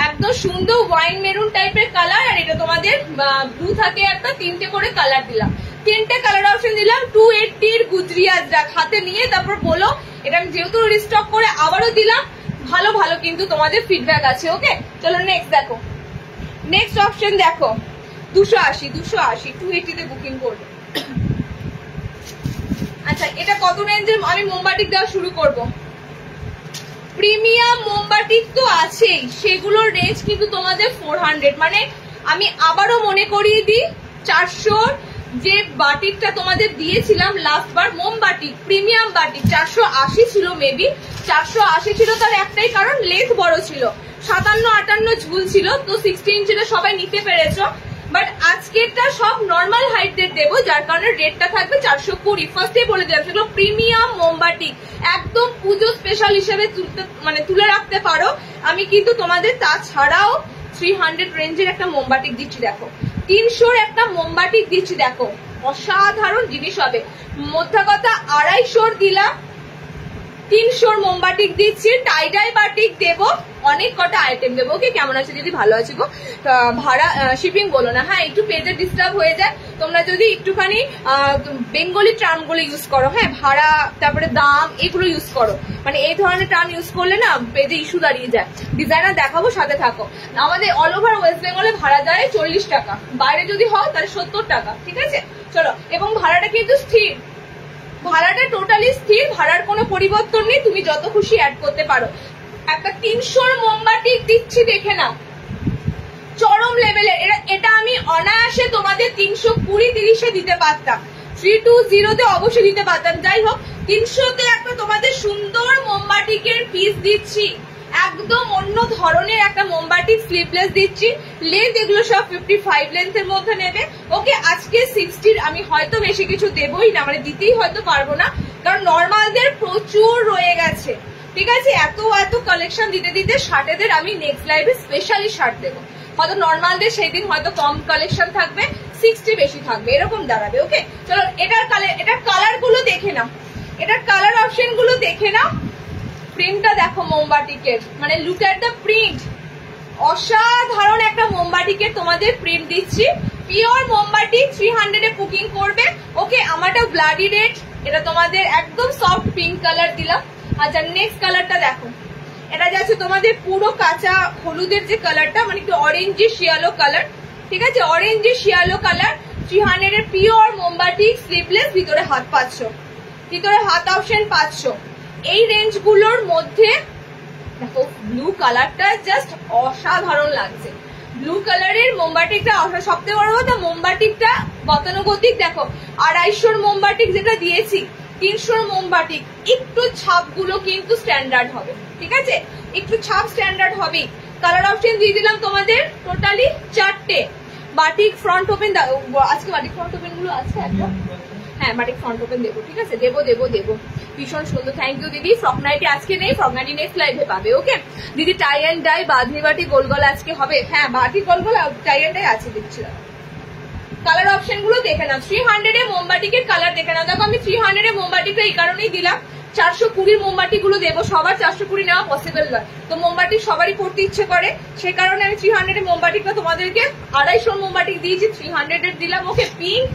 একদম সুন্দর ওয়াইন মেরুন টাইপের কালার, আর এটা তোমাদের ব্লু থাকে একটা, 3টে করে কালার দিলাম। 3টে কালার অপশন দিলাম। 280 গুজরি আজরাক হাতে নিয়ে তারপর বলো। এটা আমি যেহেতু রিস্টক করে আবারও দিলাম, ভালো ভালো কিন্তু তোমাদের ফিডব্যাক আছে। ওকে, চলো নেক্সট দেখো। নেক্সট অপশন দেখো, 280 280 তে বুকিং করবে। আচ্ছা, এটা কত রেঞ্জের? আমি মোমবাটিক দেওয়া শুরু করব। প্রিমিয়াম মোমবাটিক তো আছেই, সেগুলোর রেঞ্জ কিন্তু তোমাদের 400। মানে আমি আবারও মনে করিয়ে দিই, 400 যে বাটিকটা তোমাদের দিয়েছিলাম লাস্ট বার, মোমবাটিক প্রিমিয়াম বাটিক 480 ছিল, মেবি 480 ছিল। তার একটাই কারণ, লেন্থ বড় ছিল, 57-58 ঝুল ছিল, তো 16 ইঞ্চিটা সবাই নিতে পেরেছো। বাট আজকেরটা সব নর্মাল হাইটের দেবো, যার কারণে রেটটা থাকবে 420। ফার্স্টে বলে দিলাম, সেগুলো প্রিমিয়াম মোমবাটিক, একদম পুজো স্পেশাল হিসেবে তুলে রাখতে পারো। আমি কিন্তু তোমাদের তাছাড়াও 300 রেঞ্জের একটা মোমবাটিক দিচ্ছি, দেখো 300-র একটা মোমবাটিক দিচ্ছি, দেখো অসাধারণ জিনিস হবে। মোদ্দা কথা 250-র দিলাম, 300-র মোমবাটিক দিচ্ছি, টাইডাই বাটিক দেবো, অনেক কটা আইটেম দেবো। ওকে, কেমন আছে? যদি ভালো আছে গো, ভাড়া শিপিং বলো না। হ্যাঁ, একটু পেজে ডিস্টার্ব হয়ে যায়, তোমরা যদি একটুখানি বেঙ্গলি টার্ম গুলো ইউজ করো। হ্যাঁ, ভাড়া, তারপরে দাম, এগুলো ইউজ করো। মানে এই ধরনের টার্ম ইউজ করলে না পেজে ইস্যু দাঁড়িয়ে যায়। ডিজাইনার দেখাবো, সাথে থাকো। আমাদের অল ওভার ওয়েস্ট বেঙ্গলে ভাড়া যায় 40 টাকা, বাইরে যদি হয় তাহলে 70 টাকা। ঠিক আছে, চলো। এবং ভাড়াটা কিন্তু স্থির, ভাড়াটা টোটালি স্থির, ভাড়ার কোনো পরিবর্তন নেই, তুমি যত খুশি অ্যাড করতে পারো। একটা 300-র মোমবাটিক দিচ্ছি, দেখে নাও, চরম লেভেলের। এটা আমি অনায়াসে তোমাদের 320-30-এ দিতে পারতাম, 320-তে অবশ্যই দিতে পারতাম। যাই হোক, 300-তে একটা তোমাদের সুন্দর মোমবাটিকের পিস দিচ্ছি, একদম অন্য ধরনের একটা মোমবাটিক স্লিভলেস দিচ্ছি। লেন্থ এগুলো সব 55 লেন্থের মধ্যে নেবে। ওকে, আজকে 60-র আমি হয়তো বেশি কিছু দেবই না, মানে দিতেই হয়তো পারবো না, কারণ নর্মালদের প্রচুর রয়ে গেছে। ঠিক আছে, এত কালেকশন দিতে দিতে শার্টেদের আমি নেক্সট লাইভে স্পেশালি শার্ট দেবো। হয়তো নর্মালদের সেই দিন হয়তো কম কালেকশন থাকবে, 60 বেশি থাকবে, এরকম দাঁড়াবে। ওকে, চলো এটার কালার গুলো দেখে নাও, এটার কালার অপশন গুলো দেখে নাও। প্রিন্টটা দেখো মোমবাটিকের, মানে লুক এট দ্য প্রিন্ট, অসাধারণ একটা মোমবাটিকের তোমাদের প্রিন্ট দিচ্ছি। পিওর মোমবাটিক 300-এ বুকিং করবে। ওকে, আমারটা ব্লাডি রেড, এটা তোমাদের একদম সফট পিঙ্ক কালার দিলাম। আচ্ছা, নেক্সট কালারটা দেখো, এটা যাচ্ছে তোমাদের পুরো কাঁচা হলুদের যে কালারটা, মানে একটু অরেঞ্জি শিয়ালো কালার। ঠিক আছে, অরেঞ্জি শিয়ালো কালার, 300-এর পিওর মোমবাটিক স্লিভলেস, ভিতরে হাত 500, ভিতরে হাত অপশন 500। এই রেঞ্জ গুলোর মধ্যে দেখো ব্লু কালারটা জাস্ট অসাধারণ লাগছে, ব্লু কালারের মোমবাটিকটা সবথেকে বড় কথা, মোমবাটিকটা গতানুগতিক দেখো 250 মোমবাটিক যেটা দিয়েছি 300 মোমবাটিক, একটু ছাপগুলো কিন্তু স্ট্যান্ডার্ড হবে, ঠিক আছে, একটু ছাপ স্ট্যান্ডার্ড হবেই। কালার অপশন দিয়ে দিলাম তোমাদের টোটালি 4টে। বাটিক ফ্রন্ট ওপেন, আজকে বাটিক ফ্রন্ট ওপেন গুলো আছে একটা, হ্যাঁ বাটিক ফ্রন্ট ওপেন দেবো, ঠিক আছে, দেবো দেবো দেবো, ভীষণ সুন্দর। থ্যাংক ইউ দিদি। ফ্রক নাইটি আজকে নেই, ফ্রক নাইটি নেক্সট লাইভে পাবে। ওকে দিদি, টাই অ্যান্ড ডাই বাঁধনি বাটি গোল গল আজকে হবে, হ্যাঁ বাটি গোল গল টাই অ্যান্ড ডাই আছে দেখছি। কালার অপশন গুলো দেখে নাও, 300 এ মোমবাটিকের কালার দেখে নাও। দেখো আমি 300 এ মোমবাটিকটা এই কারণেই দিলাম, 420 মোমবাটি গুলো দেবো, সবার 420 নেওয়া পসিবল নয়, তো মোমবাটি সবারই পড়তে ইচ্ছে করে, সেই কারণে আমি 300 এর মোমবাটিকটা তোমাদেরকে 250 মোমবাটিক দিয়েছি, 300 এর দিলাম। ওকে, পিঙ্ক,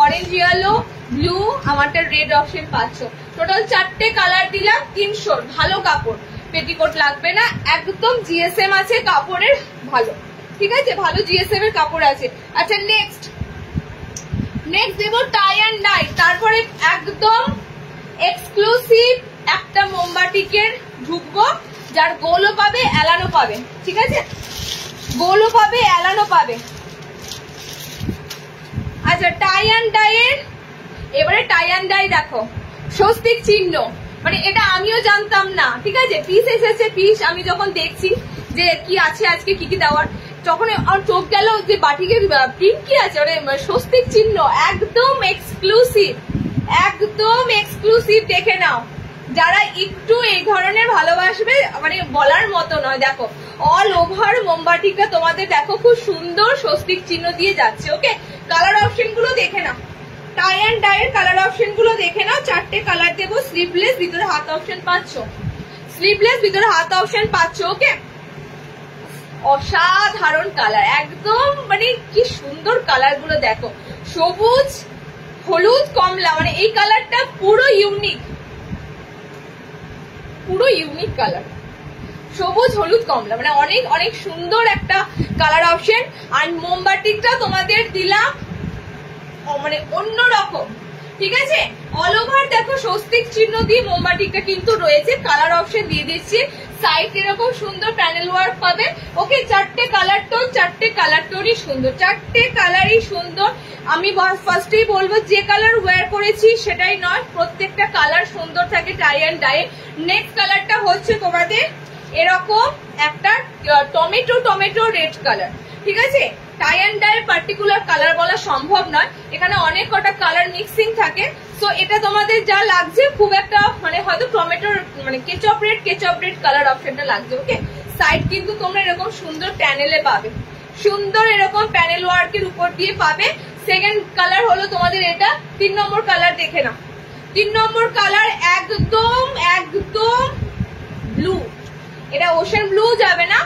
অরেঞ্জ, ইয়েলো, ব্লু, আমারটা রেড অপশন পাচ্ছ। টোটাল 4টে কালার দিলাম 300। ভালো কাপড়, পেটিকোট লাগবে না, একদম জিএসএম আছে কাপড়ের, ভালো, ঠিক আছে, ভালো জিএসএম এর কাপড় আছে। আচ্ছা নেক্সট দেবো টাই অ্যান্ড ডাই, তারপরে একদম এক্সক্লুসিভ একটা মোমবাটিকের ঢুকবো, যার গোলও পাবে এলানো পাবে, ঠিক আছে, গোলও পাবে এলানো পাবে। আচ্ছা টাই অ্যান্ড ডাই এর, এবারে টাই অ্যান্ড ডাই দেখো স্বস্তিক চিহ্ন, মানে এটা আমিও জানতাম না, ঠিক আছে, পিস এসেছে, পিস আমি যখন দেখছি যে কি আছে আজকে কি কি দেওয়ার, তখন আমার চোখ গেল যে বাটিকের প্রিন্ট কি আছে, মানে স্বস্তিক চিহ্ন, একদম এক্সক্লুসিভ, একদম এক্সক্লুসিভ, দেখে নাও। যারা একটু এই ধরনের ভালোবাসবে মানে বলার মতো নয়। দেখো অল ওভার মোমবাটিটা তোমাদের দেখো খুব সুন্দর স্বস্তিক চিহ্ন দিয়ে যাচ্ছে। ওকে, কালার অপশন গুলো দেখে নাও, টাই অ্যান্ড ডাই এর কালার অপশন গুলো দেখে নাও। 4টে কালার দেবো, স্লিভলেস, ভিতরে হাত অপশন পাচ্ছ, স্লিভলেস, ভিতরে হাত অপশন পাচ্ছ। ওকে, অসাধারণ কালার, একদম মানে কি সুন্দর কালার গুলো দেখো, সবুজ, হলুদ, কমলা, মানে এই কালারটা পুরো ইউনিক, পুরো ইউনিক কালার, সবুজ, হলুদ, কমলা, মানে অনেক অনেক সুন্দর একটা কালার অপশন। আর মোমবাটিকটা তোমাদের দিলাম মানে অন্যরকম, ঠিক আছে, অল ওভার দেখো স্বস্তিক চিহ্ন দিয়ে মোমবাটিকটা কিন্তু রয়েছে। কালার অপশন দিয়ে দিচ্ছি, সাইড এরকম সুন্দর প্যানেল ওয়ার্ক পাবে। ওকে, 4টে কালার টোন, 4টে কালার টোনই সুন্দর, 4টে কালারই সুন্দর। আমি ফার্স্টেই বলবো যে কালার ওয়্যার করেছি সেটাই নয়, প্রত্যেকটা কালার সুন্দর থাকে টাই অ্যান্ড ডাই। নেক্সট কালারটা হচ্ছে তোমাদের এরকম একটা টমেটো টমেটো রেড কালার, ঠিক আছে, tie and dye particular colour বলা সম্ভব নয়, এখানে অনেক কটা কালার মিক্সিং থাকে। তো এটা তোমাদের যা লাগছে খুব একটা মানে হয়তো টমেটোর মানে কেচপ রেড কালার অপশনটা লাগছে। ওকে, সাইড কিন্তু তোমরা এরকম সুন্দর প্যানেলে পাবে, সুন্দর এরকম প্যানেল ওয়ার্কের উপর দিয়ে পাবে। সেকেন্ড কালার হলো তোমাদের এটা। 3 নম্বর কালার দেখে নাও, 3 নম্বর কালার একদম একদম ব্লু, এটা ওশেন ব্লু যাবে না,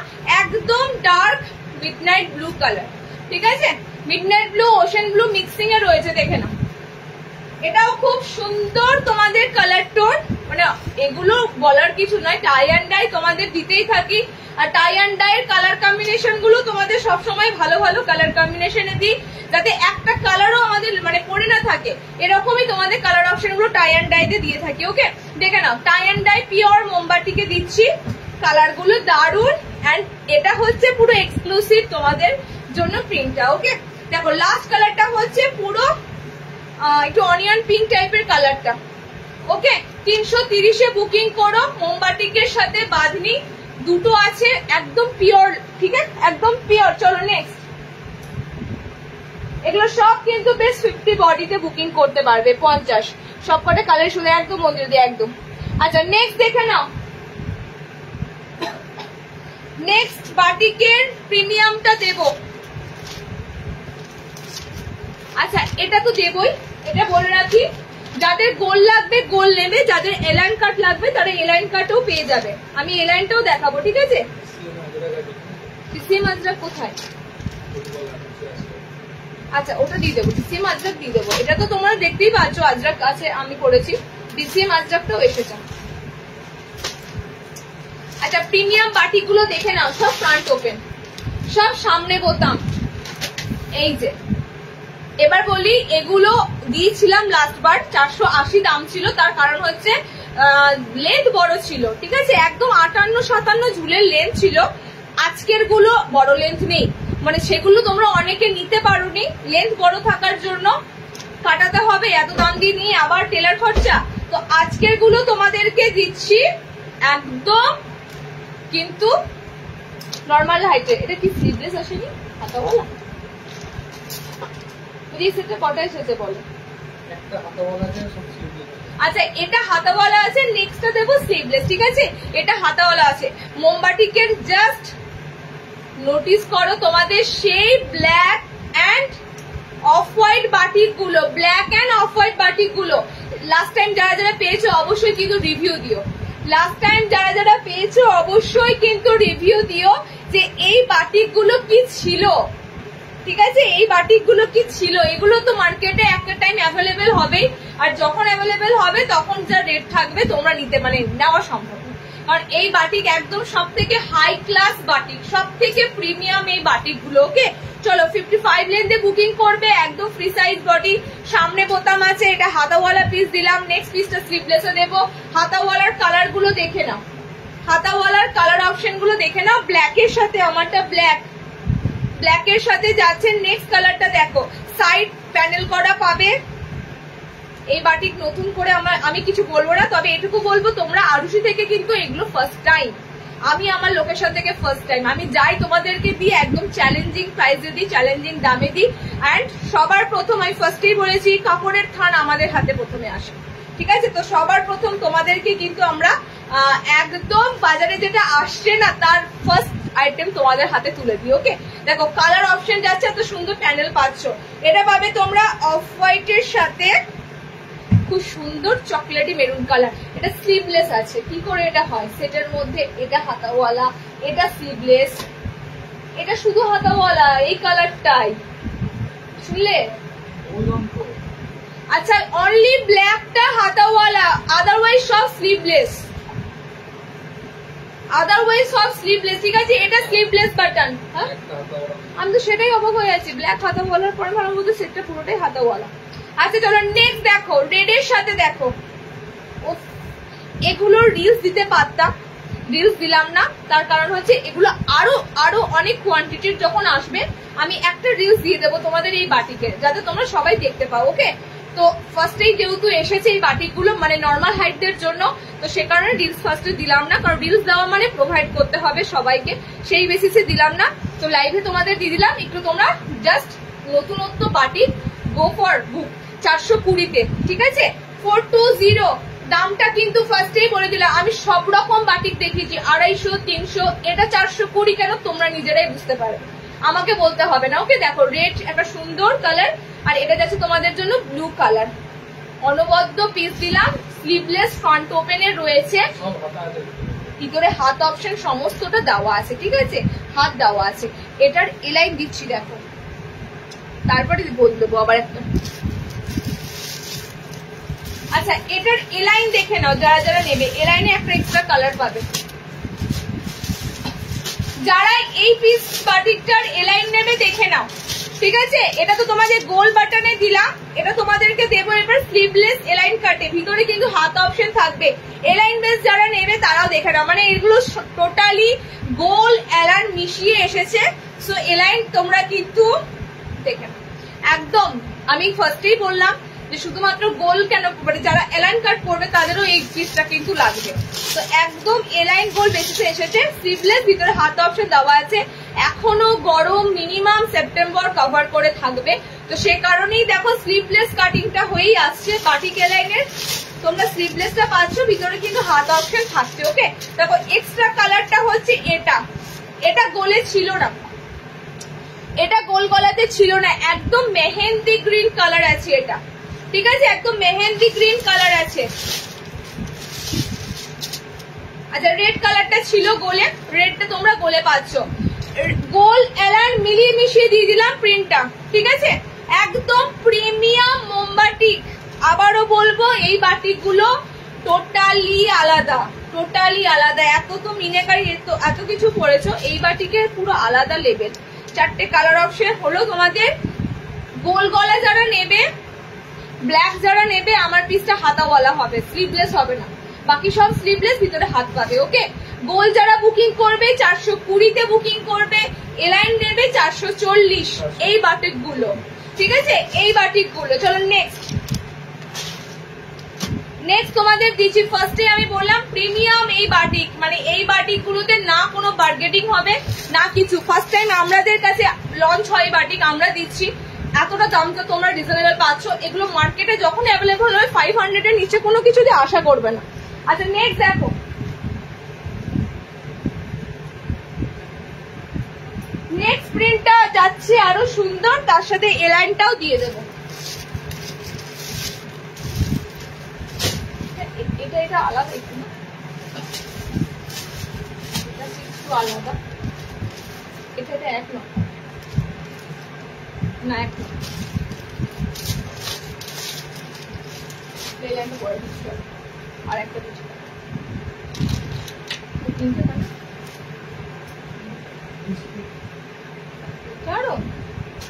একদম ডার্ক মিডনাইট ব্লু কালার, ঠিক আছে, midnight blue ocean blue mixing এ রয়েছে, দেখে নাও, এটাও খুব সুন্দর তোমাদের কালার টোন, মানে এগুলো বলার কিছু নয়, টাই অ্যান্ড ডাই তোমাদের দিতেই থাকি। আর টাই অ্যান্ড ডাই এর কালার কম্বিনেশন গুলো তোমাদের সবসময় ভালো ভালো কালার কম্বিনেশনে দিই, যাতে একটা কালারও আমাদের মানে পড়ে না থাকে, এরকমই তোমাদের কালার অপশন গুলো টাই অ্যান্ড ডাই তে দিয়ে থাকি। ওকে, দেখে নাও, টাই অ্যান্ড ডাই পিওর মোমবাটিকে দিচ্ছি, কালার গুলো দারুন, এন্ড এটা হচ্ছে পুরো এক্সক্লুসিভ তোমাদের জন্য প্রিন্টটা। ওকে, দেখো লাস্ট কালারটা হচ্ছে পুরো একটু অনিয়ন পিঙ্ক টাইপের কালারটা। ওকে, 330 এ বুকিং করো, মোমবাটিকের সাথে বাঁধনি দুটো আছে, একদম পিওর, ঠিক আছে, একদম পিওর। চলো নেক্সট, এগুলো সব কিন্তু বেশ 50 বডিতে বুকিং করতে পারবে, 50 সবকটা কালার শুধু একদম মন্দির দিয়ে একদম। আচ্ছা নেক্সট দেখে নাও, নেক্সট বাটিকের প্রিমিয়ামটা দেব। আচ্ছা এটা তো দেবই, এটা বলে রাখি, যাদের গোল লাগবে গোল নেবে, যাদের এলাইন কাট লাগবে তারা এলাইন কাটও পেয়ে যাবে, আমি এলাইনটাও দেখাবো, ঠিক আছে। সিএম আজরাক কোথায়? আচ্ছা ওটা দিয়ে দেবো, ডিসিএম আজরাক দিয়ে দেবো, এটা তো তোমরা দেখতেই পাচ্ছ আজরাক আছে আমি করেছি, ডিসিএম আজরাকটাও এসেছে। আচ্ছা প্রিমিয়াম বাটিগুলো দেখে নাও, সব ফ্রন্ট ওপেন, সব সামনে বোতাম, এই যে। এবার বলি, এগুলো দিয়েছিলাম লাস্ট বার 480 দাম ছিল, তার কারণ হচ্ছে লেন্থ বড় ছিল, ঠিক আছে, একদম 58-57 ঝুলের লেন্থ ছিল। আজকের গুলো বড় লেন্থ নেই, মানে সেগুলো তোমরা অনেকে নিতে পারোনি, লেন্থ বড় থাকার জন্য কাটাতে হবে, এত দাম দিয়ে নিয়ে আবার টেলার খরচা। তো আজকের গুলো তোমাদেরকে দিচ্ছি একদম কিন্তু নর্মাল হাইটে। এটা কি স্লিভলেস আসেনি হাতা বলা? এই সেটটা কটা এসেছে বলো? একটা হাতা বলা আছে, সব স্লিভলেস। আচ্ছা এটা হাতাওয়ালা আছে, নেক্সটটা দেবো স্লিভলেস, ঠিক আছে? এটা হাতাওয়ালা আছে। মোমবাটিকের জাস্ট নোটিস করো তোমাদের সেই black and off white batik গুলো, black and off white batik গুলো লাস্ট টাইম যারা যারা পেয়েছো অবশ্যই কিন্তু রিভিউ দিও। লাস্ট টাইম যারা যারা পেয়েছো অবশ্যই কিন্তু রিভিউ দিও যে এই বাটিক গুলো কি ছিল, ঠিক আছে? এই বাটিক গুলো কি ছিল, এগুলো তো মার্কেটে একটা টাইম অ্যাভেলেবেল হবেই, আর যখন অ্যাভেলেবেল হবে তখন যা রেট থাকবে তোমরা নিতে মানে নেওয়া সম্ভব। কারণ এই বাটিক একদম সব থেকে হাই ক্লাস বাটিক, সব থেকে প্রিমিয়াম এই বাটিক গুলো। ওকে চলো 55 লেন্থে বুকিং করবে, একদম ফ্রি সাইজ বডি, সামনে বোতাম আছে। এটা হাতাওয়ালা পিস দিলাম, নেক্সট পিসটা স্লিভলেসে দেবো। হাতাওয়ালার কালার গুলো দেখে নাও, হাতাওয়ালার কালার অপশন গুলো দেখে নাও। ব্ল্যাকের সাথে আমারটা ব্ল্যাকের সাথে যাচ্ছে। নেক্সট কালারটা দেখো, সাইড প্যানেল করা পাবে। এই বাটিক নতুন করে আমি কিছু বলবো না, তবে এটুকু বলবো তোমরা আরুষি থেকে কিন্তু এগুলো ফার্স্ট টাইম, আমি আমার লোকেশন থেকে ফার্স্ট টাইম আমি যাই তোমাদেরকে দিই একদম চ্যালেঞ্জিং প্রাইসে দিই, চ্যালেঞ্জিং দামে দিই। অ্যান্ড সবার প্রথম আমি ফার্স্টেই বলেছি কাপড়ের থান আমাদের হাতে প্রথমে আসে, ঠিক আছে? তো সবার প্রথম তোমাদেরকে কিন্তু আমরা একদম বাজারে যেটা আসছে না তার ফার্স্ট আইটেম তোমাদের হাতে তুলে দিই। ওকে দেখো কালার অপশন যাচ্ছে, এত সুন্দর প্যানেল পাচ্ছ। এটা পাবে তোমরা অফ হোয়াইটের সাথে খুব সুন্দর চকলেটি মেরুন কালার। এটা স্লিভলেস আছে। কি করে এটা হয় সেটের মধ্যে? এটা হাতাওয়ালা, এটা স্লিভলেস, এটা শুধু হাতাওয়ালা, এই কালারটাই শুনলে? আচ্ছা অনলি ব্ল্যাকটা হাতাওয়ালা, আদারওয়াইজ সব স্লিভলেস, আদারওয়াইজ সব স্লিভলেস, ঠিক আছে? এটা স্লিভলেস বাটন। হ্যাঁ আমি তো সেটাই অবাক হয়ে আছি, ব্ল্যাক হাতাওয়ালার পরে ভালো বলতে সেটটা পুরোটাই হাতাওয়ালা। আচ্ছা চলো নেক্সট দেখো, রেডের সাথে দেখো। এগুলো রিলস দিতে পারতাম, রিলস দিলাম না, তার কারণ হচ্ছে এগুলো আরো অনেক কোয়ান্টিটির যখন আসবে আমি একটা রিলস দিয়ে দেবো তোমাদের এই বাটিকে, যাতে তোমরা সবাই দেখতে পাও। ওকে তো ফার্স্টেই যেহেতু এসেছে এই বাটিকগুলো মানে নর্মাল হাইটদের জন্য, তো সে কারণে রিলস ফার্স্টে দিলাম না, কারণ রিলস দেওয়া মানে প্রোভাইড করতে হবে সবাইকে, সেই বেসিসে দিলাম না। তো লাইভে তোমাদের দিয়ে দিলাম, একটু তোমরা জাস্ট নতুনত্ব বাটিক গো ফর বুক 420-তে, ঠিক আছে? 420 দামটা কিন্তু ফার্স্টেই বলে দিলাম। আমি সব রকম বাটিক দেখিয়েছি 250, 300, এটা 420 কেন তোমরা নিজেরাই বুঝতে পারো, আমাকে বলতে হবে না। ওকে দেখো রেড একটা সুন্দর কালার, আর এটা যাচ্ছে তোমাদের জন্য ব্লু কালার। অনবদ্য পিস দিলাম, স্লিভলেস ফ্রন্ট ওপেনে রয়েছে, ভিতরে হাত অপশন সমস্তটা দেওয়া আছে, ঠিক আছে? হাত দেওয়া আছে। এটার এলাইন দিচ্ছি দেখো, তারপরে বল দেবো আবার একটা। আচ্ছা এটার এলাইন দেখে নাও, যারা যারা নেবে এলাইনে একটা এক্সট্রা কালার পাবে। যারা এই পিস বাটিকটার এলাইন নেবে দেখে নাও, ঠিক আছে? এটা তো তোমাদের গোল বাটনে দিলাম, এটা তোমাদেরকে দেবো এবার স্লিভলেস এলাইন কাটে, ভিতরে কিন্তু হাত অপশন থাকবে। এলাইন বেস যারা নেবে তারাও দেখে নাও, মানে এগুলো টোটালি গোল এলাইন মিশিয়ে এসেছে। সো এলাইন তোমরা কিন্তু দেখে নাও একদম। আমি ফার্স্টেই বললাম যে শুধুমাত্র গোল কেন, মানে যারা এলাইন কাট করবে তাদেরও এই পিসটা কিন্তু লাগবে। তো একদম এলাইন গোল বেসিসে এসেছে, স্লিভলেস, ভিতরে হাত অপশন দেওয়া আছে। এখনো গরম মিনিমাম সেপ্টেম্বর কভার করে থাকবে, তো সে কারণেই দেখো স্লিভলেস কাটিংটা হয়েই আসছে বাটিক এলাইনের। তোমরা স্লিভলেসটা পাচ্ছ, ভিতরে কিন্তু হাত অপশন থাকছে। ওকে দেখো এক্সট্রা কালারটা হচ্ছে এটা গোলে ছিল না, এটা গোল গলাতে ছিল না, একদম মেহেন্দি গ্রিন কালার আছে এটা, ঠিক আছে? একদম মেহেন্দি গ্রিন কালার আছে। আচ্ছা রেড কালারটা ছিল গোলে, রেডটা তোমরা গোলে পাচ্ছ। গোল এলাইন মিলিয়ে মিশিয়ে দিয়ে দিলাম প্রিন্টটা, ঠিক আছে? একদম প্রিমিয়াম মোমবাটিক। আবারও বলবো এই বাটিক গুলো টোটালি আলাদা, টোটালি আলাদা। এত তো মিনাকারি এত কিছু পড়েছো, এই বাটিকের পুরো আলাদা লেভেল। 4টে কালার অপশন হলো তোমাদের। গোল গলা যারা নেবে, ব্ল্যাক যারা নেবে, আমার পিসটা হাতাওয়ালা হবে, স্লিভলেস হবে না, বাকি সব স্লিভলেস, ভিতরে হাত পাবে। ওকে গোল যারা বুকিং করবে 420-তে বুকিং করবে, এলাইন নেবে 440 এই বাটিক গুলো, ঠিক আছে, এই বাটিক গুলো। চলো নেক্সট তোমাদের দিচ্ছি। ফার্স্টে আমি বললাম প্রিমিয়াম এই বাটিক, মানে এই বাটিক গুলোতে না কোনো বার্গেটিং হবে না কিছু। ফার্স্ট টাইম আমাদের কাছে লঞ্চ হয় বাটিক, আমরা দিচ্ছি। এতটা দাম তো তোমরা রিজনেবল পাচ্ছ, এগুলো মার্কেটে যখন অ্যাভেলেবল হয় 500 এর নিচে কোনো কিছু দিয়ে আশা করবে না। আচ্ছা নেক্সট দেখো, নেক্সট প্রিন্টটা যাচ্ছে আরো সুন্দর, তার সাথে এলাইনটাও দিয়ে দেবো। এটা আলাদা একটু, এটা একটু আলাদা, এটা এক না এক এলাইনটা পরে দিচ্ছি, আর একটা দিচ্ছি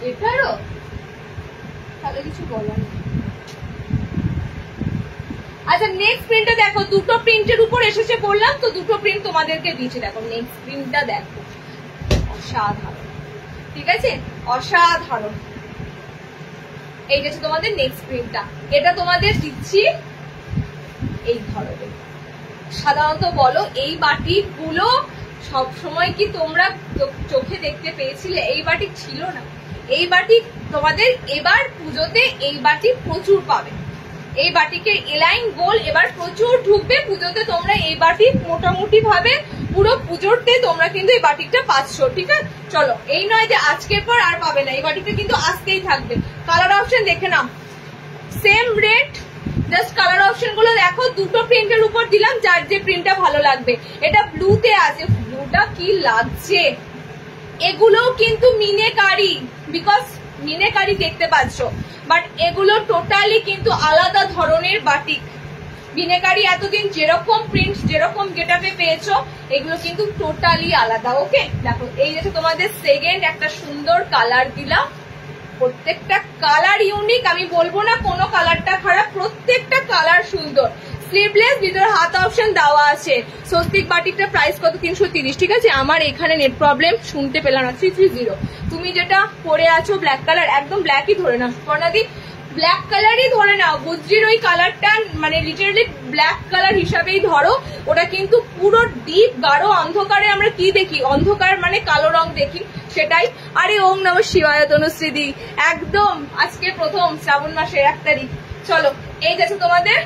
এটারও তাহলে কিছু বলার নেই। আচ্ছা নেক্সট প্রিন্টটা দেখো, দুটো প্রিন্টের উপর এসেছে বললাম তো, দুটো প্রিন্ট তোমাদেরকে দিয়েছে। দেখো নেক্সট প্রিন্টটা দেখো, অসাধারণ, ঠিক আছে, অসাধারণ। এই যে তোমাদের নেক্সট প্রিন্টটা, এটা তোমাদের দিচ্ছি এই ধরনের। সাধারণত বলো এই বাটিক গুলো সব সময় কি তোমরা চোখে দেখতে পেয়েছিলে? এই বাটিক ছিল না। এই বাটিক তোমাদের এবার পুজোতে এই বাটিক প্রচুর পাবে। এই বাটিকের এলাইন গোল এবার প্রচুর ঢুকবে পুজোতে। তোমরা এই বাটিক মোটামুটি ভাবে পুরো পুজোতে তোমরা কিন্তু এই বাটিকটা পাচ্ছ, ঠিক আছে। চলো, এই নয় যে আজকের পর আর পাবে না, এই বাটিকটা কিন্তু আসতেই থাকবে। কালার অপশন দেখে নাও, same rate, just colour option গুলো দেখো। দুটো প্রিন্টের উপর দিলাম, যার যে প্রিন্টটা ভালো লাগবে। এটা ব্লুতে আছে, ব্লুটা কি লাগছে। এগুলো কিন্তু মিনেকারি, বিকজ মিনেকারি দেখতে পাচ্ছ, বাট এগুলো টোটালি কিন্তু আলাদা ধরনের বাটিক। মিনেকারি এতদিন যেরকম প্রিন্ট যেরকম গেটআপে পেয়েছো, এগুলো কিন্তু টোটালি আলাদা। ওকে দেখো, এই যে তোমাদের সেকেন্ড একটা সুন্দর কালার দিলাম, প্রত্যেকটা কালার ইউনিক, আমি বলবো না কোনো কালারটা খারাপ, প্রত্যেকটা কালার সুন্দর। স্লিভলেস, ভিতরে হাত অপশন দেওয়া আছে। স্বস্তিক বাটিকটা প্রাইস কত? 330, ঠিক আছে। আমার এখানে নেট প্রবলেম, শুনতে পেলাম না। 330। তুমি যেটা পরে আছো ব্ল্যাক কালার, একদম ব্ল্যাকই ধরে নাও স্বর্ণাদি, ব্ল্যাক কালারই ধরে নাও। গুজরির ওই কালারটা মানে লিটারালি ব্ল্যাক কালার হিসাবেই ধরো। ওটা কিন্তু পুরো ডিপ গাঢ় অন্ধকারে আমরা কি দেখি, অন্ধকার মানে কালো রং দেখি, সেটাই। আরে ওম নমঃ শিবায় তনুশ্রীদি, একদম আজকে প্রথম শ্রাবণ মাসের 1 তারিখ। চলো, এই গেছে তোমাদের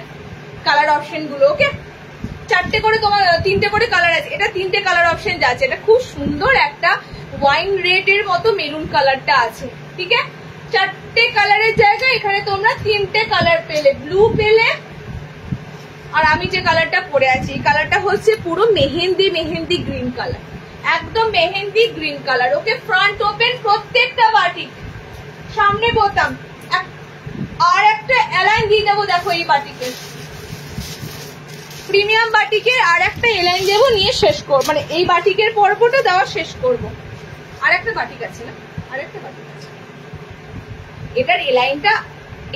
কালার অপশন গুলো। ওকে, 4টে করে তোমার 3টে করে কালার আছে। এটা 3টে কালার অপশন যাচ্ছে। এটা খুব সুন্দর একটা ওয়াইন রেড এর মতো মেরুন কালারটা আছে, ঠিক আছে। 4টে কালারের জায়গায় এখানে তোমরা 3টে কালার পেলে, ব্লু পেলে, আর আমি যে কালারটা পরে আছি এই কালারটা হচ্ছে পুরো মেহেন্দি মেহেন্দি গ্রিন কালার, একদম মেহেন্দি গ্রিন কালার। ওকে, ফ্রন্ট ওপেন প্রত্যেকটা বাটিক, সামনে বোতাম, আর একটা এলাইন দিয়ে দেবো। দেখো এই বাটিকে, প্রিমিয়াম বাটিকের আর একটা এলাইন দেবো, নিয়ে শেষ করবো, মানে এই বাটিকের পর্বটা দেওয়া শেষ করবো। আর একটা বাটিক আছে না, আর একটা বাটিক আছে, এটার এলাইনটা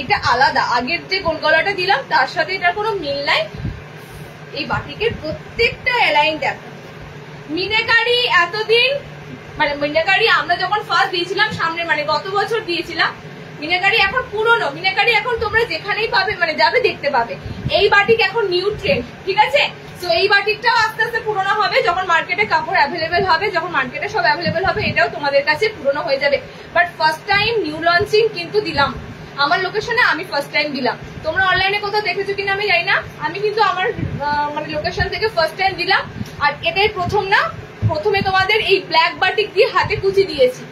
এটা আলাদা। আগের যে গোলগলাটা দিলাম তার সাথে এটার কোনো মিল নাই। এই বাটিকের প্রত্যেকটা এলাইন দেখো। মিনেকারি এতদিন, মানে মিনেকারি আমরা যখন ফার্স্ট দিয়েছিলাম সামনে, মানে গত বছর দিয়েছিলাম, মিনেকারি এখন পুরনো। মিনেকারি এখন তোমরা যেখানেই পাবে, মানে যাবে দেখতে পাবে। এই বাটিক এখন নিউ ট্রেন্ড, ঠিক আছে। তো এই বাটিকটাও আস্তে আস্তে পুরনো হবে, যখন মার্কেটে কাপড় অ্যাভেলেবেল হবে, যখন মার্কেটে সব অ্যাভেলেবেল হবে, এটাও তোমাদের কাছে পুরনো হয়ে যাবে। But first time new launching কিন্তু দিলাম আমার লোকেশনে, আমি ফার্স্ট টাইম দিলাম। তোমরা অনলাইনে কোথাও দেখেছো কিনা আমি জানি না, আমি কিন্তু আমার মানে লোকেশন থেকে ফার্স্ট টাইম দিলাম। আর এটাই প্রথম না, প্রথমে তোমাদের এই ব্ল্যাক বাটিক দিয়ে হাতে কুচি দিয়েছি।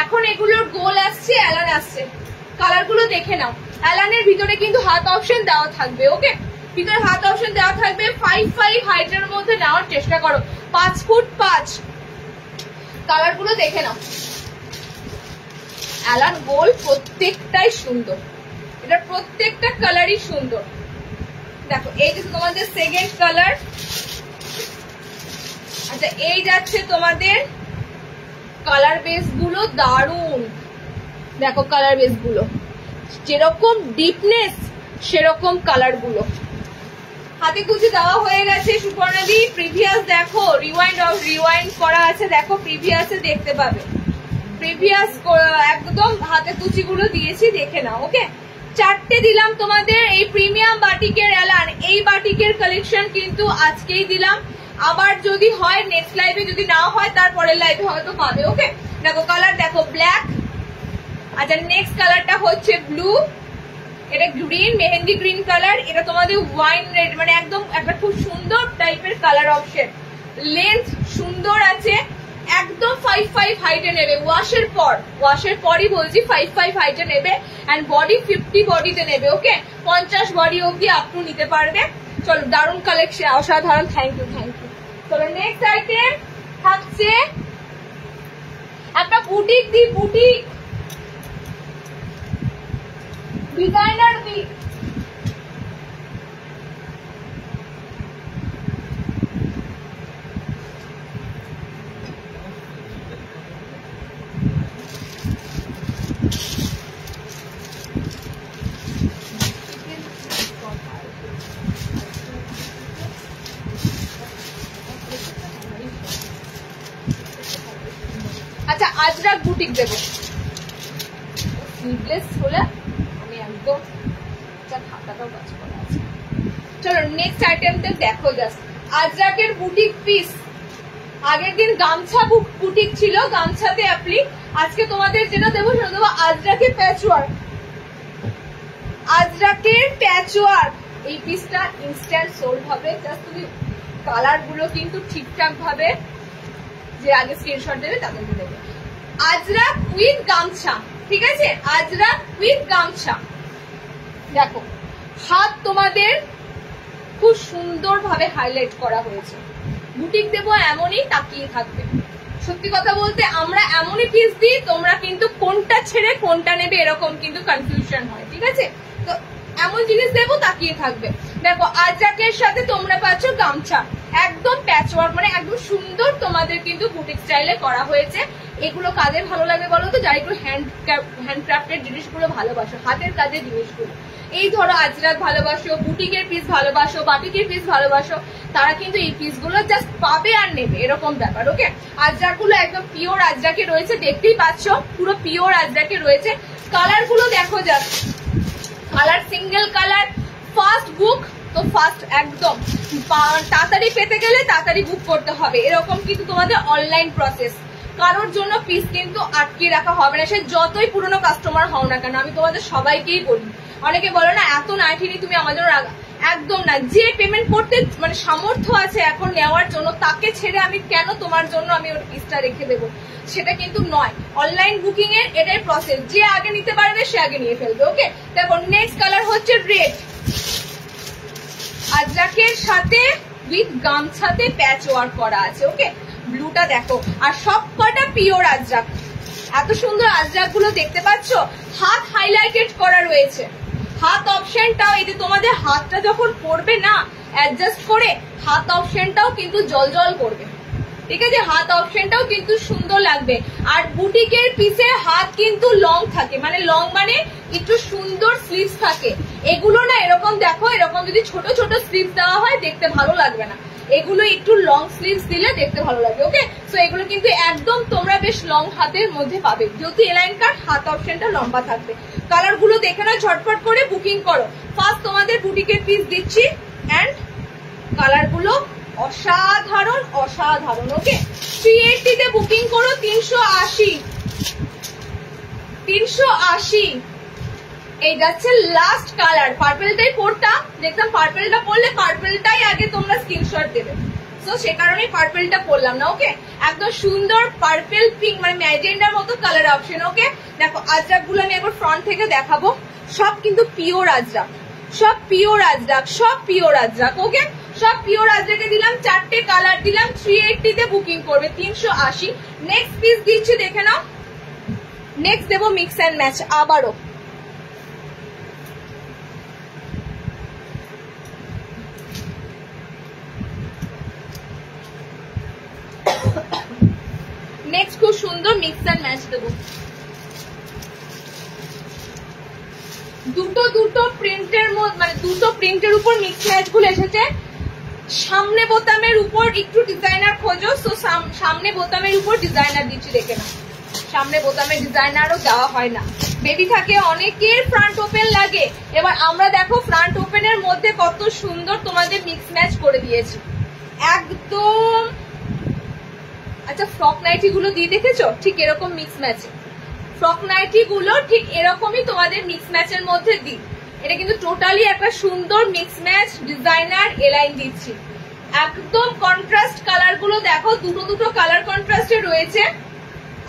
এখন এগুলোর গোল আসছে, অ্যালান আসছে। কালার গুলো দেখে নাও। অ্যালানের ভিতরে কিন্তু হাত অপশন দেওয়া থাকবে। ওকে, ভিতরে হাত অপশন দেওয়া থাকবে। 5'5" হাইটের মধ্যে নেওয়ার চেষ্টা করো, 5 ফুট 5। কালার গুলো দেখে নাও। অ্যালান গোল প্রত্যেকটাই সুন্দর, এটা প্রত্যেকটা কালারই সুন্দর। দেখো এই যে তোমাদের সেকেন্ড কালার। আচ্ছা, এই যাচ্ছে তোমাদের কালার বেস গুলো, দারুন। দেখো কালার বেস গুলো, যেরকম ডিপনেস সেরকম কালার গুলো। হাতে কুচি দেওয়া হয়ে গেছে সুপর্ণাদি। প্রিভিয়াস দেখো, রিওয়াইন্ড করা আছে, দেখো প্রিভিয়াসে দেখতে পাবে। প্রিভিয়াস একদম হাতে কুচিগুলো দিয়েছি, দেখে নাও। ওকে, 4টে দিলাম তোমাদের এই প্রিমিয়াম বাটিকের এলান। এই বাটিকের কালেকশন কিন্তু আজকেই দিলাম, আবার যদি হয় নেক্সট লাইভে, যদি না হয় তারপরের লাইভে হয়তো পাবে। ওকে, দেখো কালার দেখো, ব্ল্যাক। আচ্ছা, নেক্সট কালারটা হচ্ছে ব্লু, এটা গ্রিন, মেহেন্দি গ্রিন কালার। এটা তোমাদের ওয়াইন রেড, মানে একদম একটা খুব সুন্দর টাইপের কালার অপশন। লেন্থ সুন্দর আছে, একদম 5'5" হাইটে নেবে। ওয়াশের পরই বলছি 5'5" হাইটে নেবে, এন্ড বডি 50 বডিতে নেবে। ওকে, 50 বডি অবধি আপটু নিতে পারবে। চলো, দারুণ কালেকশন, অসাধারণ। Thank you. চলো, নেক্সট আইটেম থাকছে একটা বুটিক ডিজাইনার আচ্ছা, আজরাক বুটিক দেবো। স্লিভলেস হলে আমি একদম খাতাটাও কাজ করা আছে। চলো, নেক্সট আইটেমটা দেখো। জাস্ট আজরাকের বুটিক পিস। আগের দিন গামছা বুটিক ছিল, গামছাতে অ্যাপ্লিক। আজকে তোমাদের যেটা দেবো সেটা দেবো আজরাকের প্যাচওয়ার্ক। এই পিসটা ইনস্ট্যান্ট সোল্ড হবে। জাস্ট তুমি কালার গুলো কিন্তু ঠিকঠাক ভাবে, যে আগে স্ক্রিনশট দেবে তাদেরকে দেবে। আজরাক উইথ গামছা, ঠিক আছে? আজরাক উইথ গামছা। দেখো, হাত তোমাদের খুব সুন্দর ভাবে হাইলাইট করা হয়েছে। বুটিক দেবো এমনই তাকিয়ে থাকবে। সত্যি কথা বলতে আমরা এমনই পিস দিই, তোমরা কিন্তু কোনটা ছেড়ে কোনটা নেবে এরকম কিন্তু কনফিউশন হয়, ঠিক আছে? তো এমন জিনিস দেবো, তাকিয়ে থাকবে। দেখো, আজরাকের সাথে তোমরা পাচ্ছ গামছা, একদম প্যাচওয়ার্ক, মানে একদম সুন্দর তোমাদের কিন্তু বুটিক স্টাইলে করা হয়েছে। এগুলো কাদের ভালো লাগে বলো তো? যারা একটু হ্যান্ডক্রাফটেড জিনিসগুলো ভালোবাসো, হাতের কাজের জিনিসগুলো, এই ধরো আজরাক ভালোবাসো, বুটিকের পিস ভালোবাসো, বাটিকের পিস ভালোবাসো, তারা কিন্তু এই পিসগুলো জাস্ট পাবে আর নেবে, এরকম ব্যাপার। ওকে, আজরাক গুলো একদম পিওর আজরাকে রয়েছে, দেখতেই পাচ্ছ পুরো পিওর আজরাকে রয়েছে। কালার গুলো দেখো, just colour single colour. First book তো ফার্স্ট, একদম তাড়াতাড়ি পেতে গেলে তাড়াতাড়ি বুক করতে হবে, এরকম কিন্তু তোমাদের অনলাইন প্রসেস। কারোর জন্য পিস কিন্তু আটকে রাখা হবে না, সে যতই পুরনো কাস্টমার হও না কেন। আমি তোমাদের সবাইকেই বলি, অনেকে বলো না এত নাইটি নিয়ে তুমি আমার জন্য একদম না। যে পেমেন্ট করতে মানে সামর্থ্য আছে এখন নেওয়ার জন্য, তাকে ছেড়ে আমি কেন তোমার জন্য আমি ওর পিসটা রেখে দেবো, সেটা কিন্তু নয়। অনলাইন বুকিং এর এটাই প্রসেস, যে আগে নিতে পারবে সে আগে নিয়ে ফেলবে। ওকে, দেখো নেক্সট কালার হচ্ছে রেড, আজরাকের সাথে উইথ গামছাতে প্যাচ ওয়ার্ক করা আছে। ওকে, ব্লুটা দেখো, আর সব কটা পিওর আজরাক। এত সুন্দর আজরাক গুলো দেখতে পাচ্ছ, হাত হাইলাইটেড করা রয়েছে। হাত অপশনটাও, এই যে তোমাদের হাতটা যখন পড়বে না অ্যাডজাস্ট করে, হাত অপশনটাও কিন্তু জল জল করবে, ঠিক আছে? হাত অপশনটাও কিন্তু সুন্দর লাগবে। আর বুটিকের পিসে হাত কিন্তু লং থাকে, মানে লং মানে একটু সুন্দর স্লিভস থাকে। এগুলো না এরকম দেখো, এরকম যদি ছোট ছোট স্লিভস দেওয়া হয় দেখতে ভালো লাগবে না, এগুলো একটু লং স্লিভস দিলে দেখতে ভালো লাগবে। ওকে, সো এগুলো কিন্তু একদম তোমরা বেশ লং হাতের মধ্যে পাবে, যেহেতু এলাইন কাট, হাত অপশনটা লম্বা থাকবে। কালার গুলো দেখে না, ঝটপট করে বুকিং করো। ফার্স্ট তোমাদের বুটিকের পিস দিচ্ছি, এন্ড কালার গুলো অসাধারণ অসাধারণ। ওকে, 380 তে বুকিং করো। 380 এই যাচ্ছে লাস্ট কালার। পার্পেলটাই পড়তাম, দেখতাম পার্পেলটা পড়লে পার্পেলটাই আগে তোমরা স্ক্রিনশট দেবে, তো সে কারণে পার্পেলটা পড়লাম না। ওকে, একদম সুন্দর পার্পেল পিঙ্ক, মানে ম্যাজেন্ডার মতো কালার অপশন। ওকে, দেখো আজরাক গুলো আমি একবার ফ্রন্ট থেকে দেখাবো, সব কিন্তু পিওর আজরাক, সব পিওর আজরাক, সব পিওর আজরাক। ওকে, সব পিওর আজরাকে দিলাম, 4টে কালার দিলাম। 380 তে বুকিং করবে। 380। নেক্সট পিস দিচ্ছি, দেখে নাও। নেক্সট দেবো মিক্স অ্যান্ড ম্যাচ আবারও। নেক্সট খুব সুন্দর মিক্স অ্যান্ড ম্যাচ দেবো। দুটো প্রিন্টের মধ্যে, মানে দুটো প্রিন্টের উপর মিক্স ম্যাচ গুলো এসেছে। সামনে বোতামের উপর একটু ডিজাইনার খোঁজো, তো সামনে বোতামের উপর ডিজাইনার দিচ্ছি, দেখে না সামনে বোতামের ডিজাইনারও দেওয়া হয় না, বেবি থাকে অনেকের ফ্রন্ট ওপেন লাগে। এবার আমরা দেখো ফ্রন্ট ওপেনের মধ্যে কত সুন্দর তোমাদের মিক্স ম্যাচ করে দিয়েছি একদম। আচ্ছা, ফ্রক নাইটি গুলো দিয়ে দেখেছো ঠিক এরকম মিক্স ম্যাচে, ফ্রক নাইটি গুলো ঠিক এরকমই তোমাদের মিক্স ম্যাচের মধ্যে দিই। এটা কিন্তু টোটালি একটা সুন্দর মিক্স ম্যাচ ডিজাইনার এলাইন দিচ্ছি। একদম কন্ট্রাস্ট কালার গুলো দেখো, দুটো কালার কন্ট্রাস্টে রয়েছে,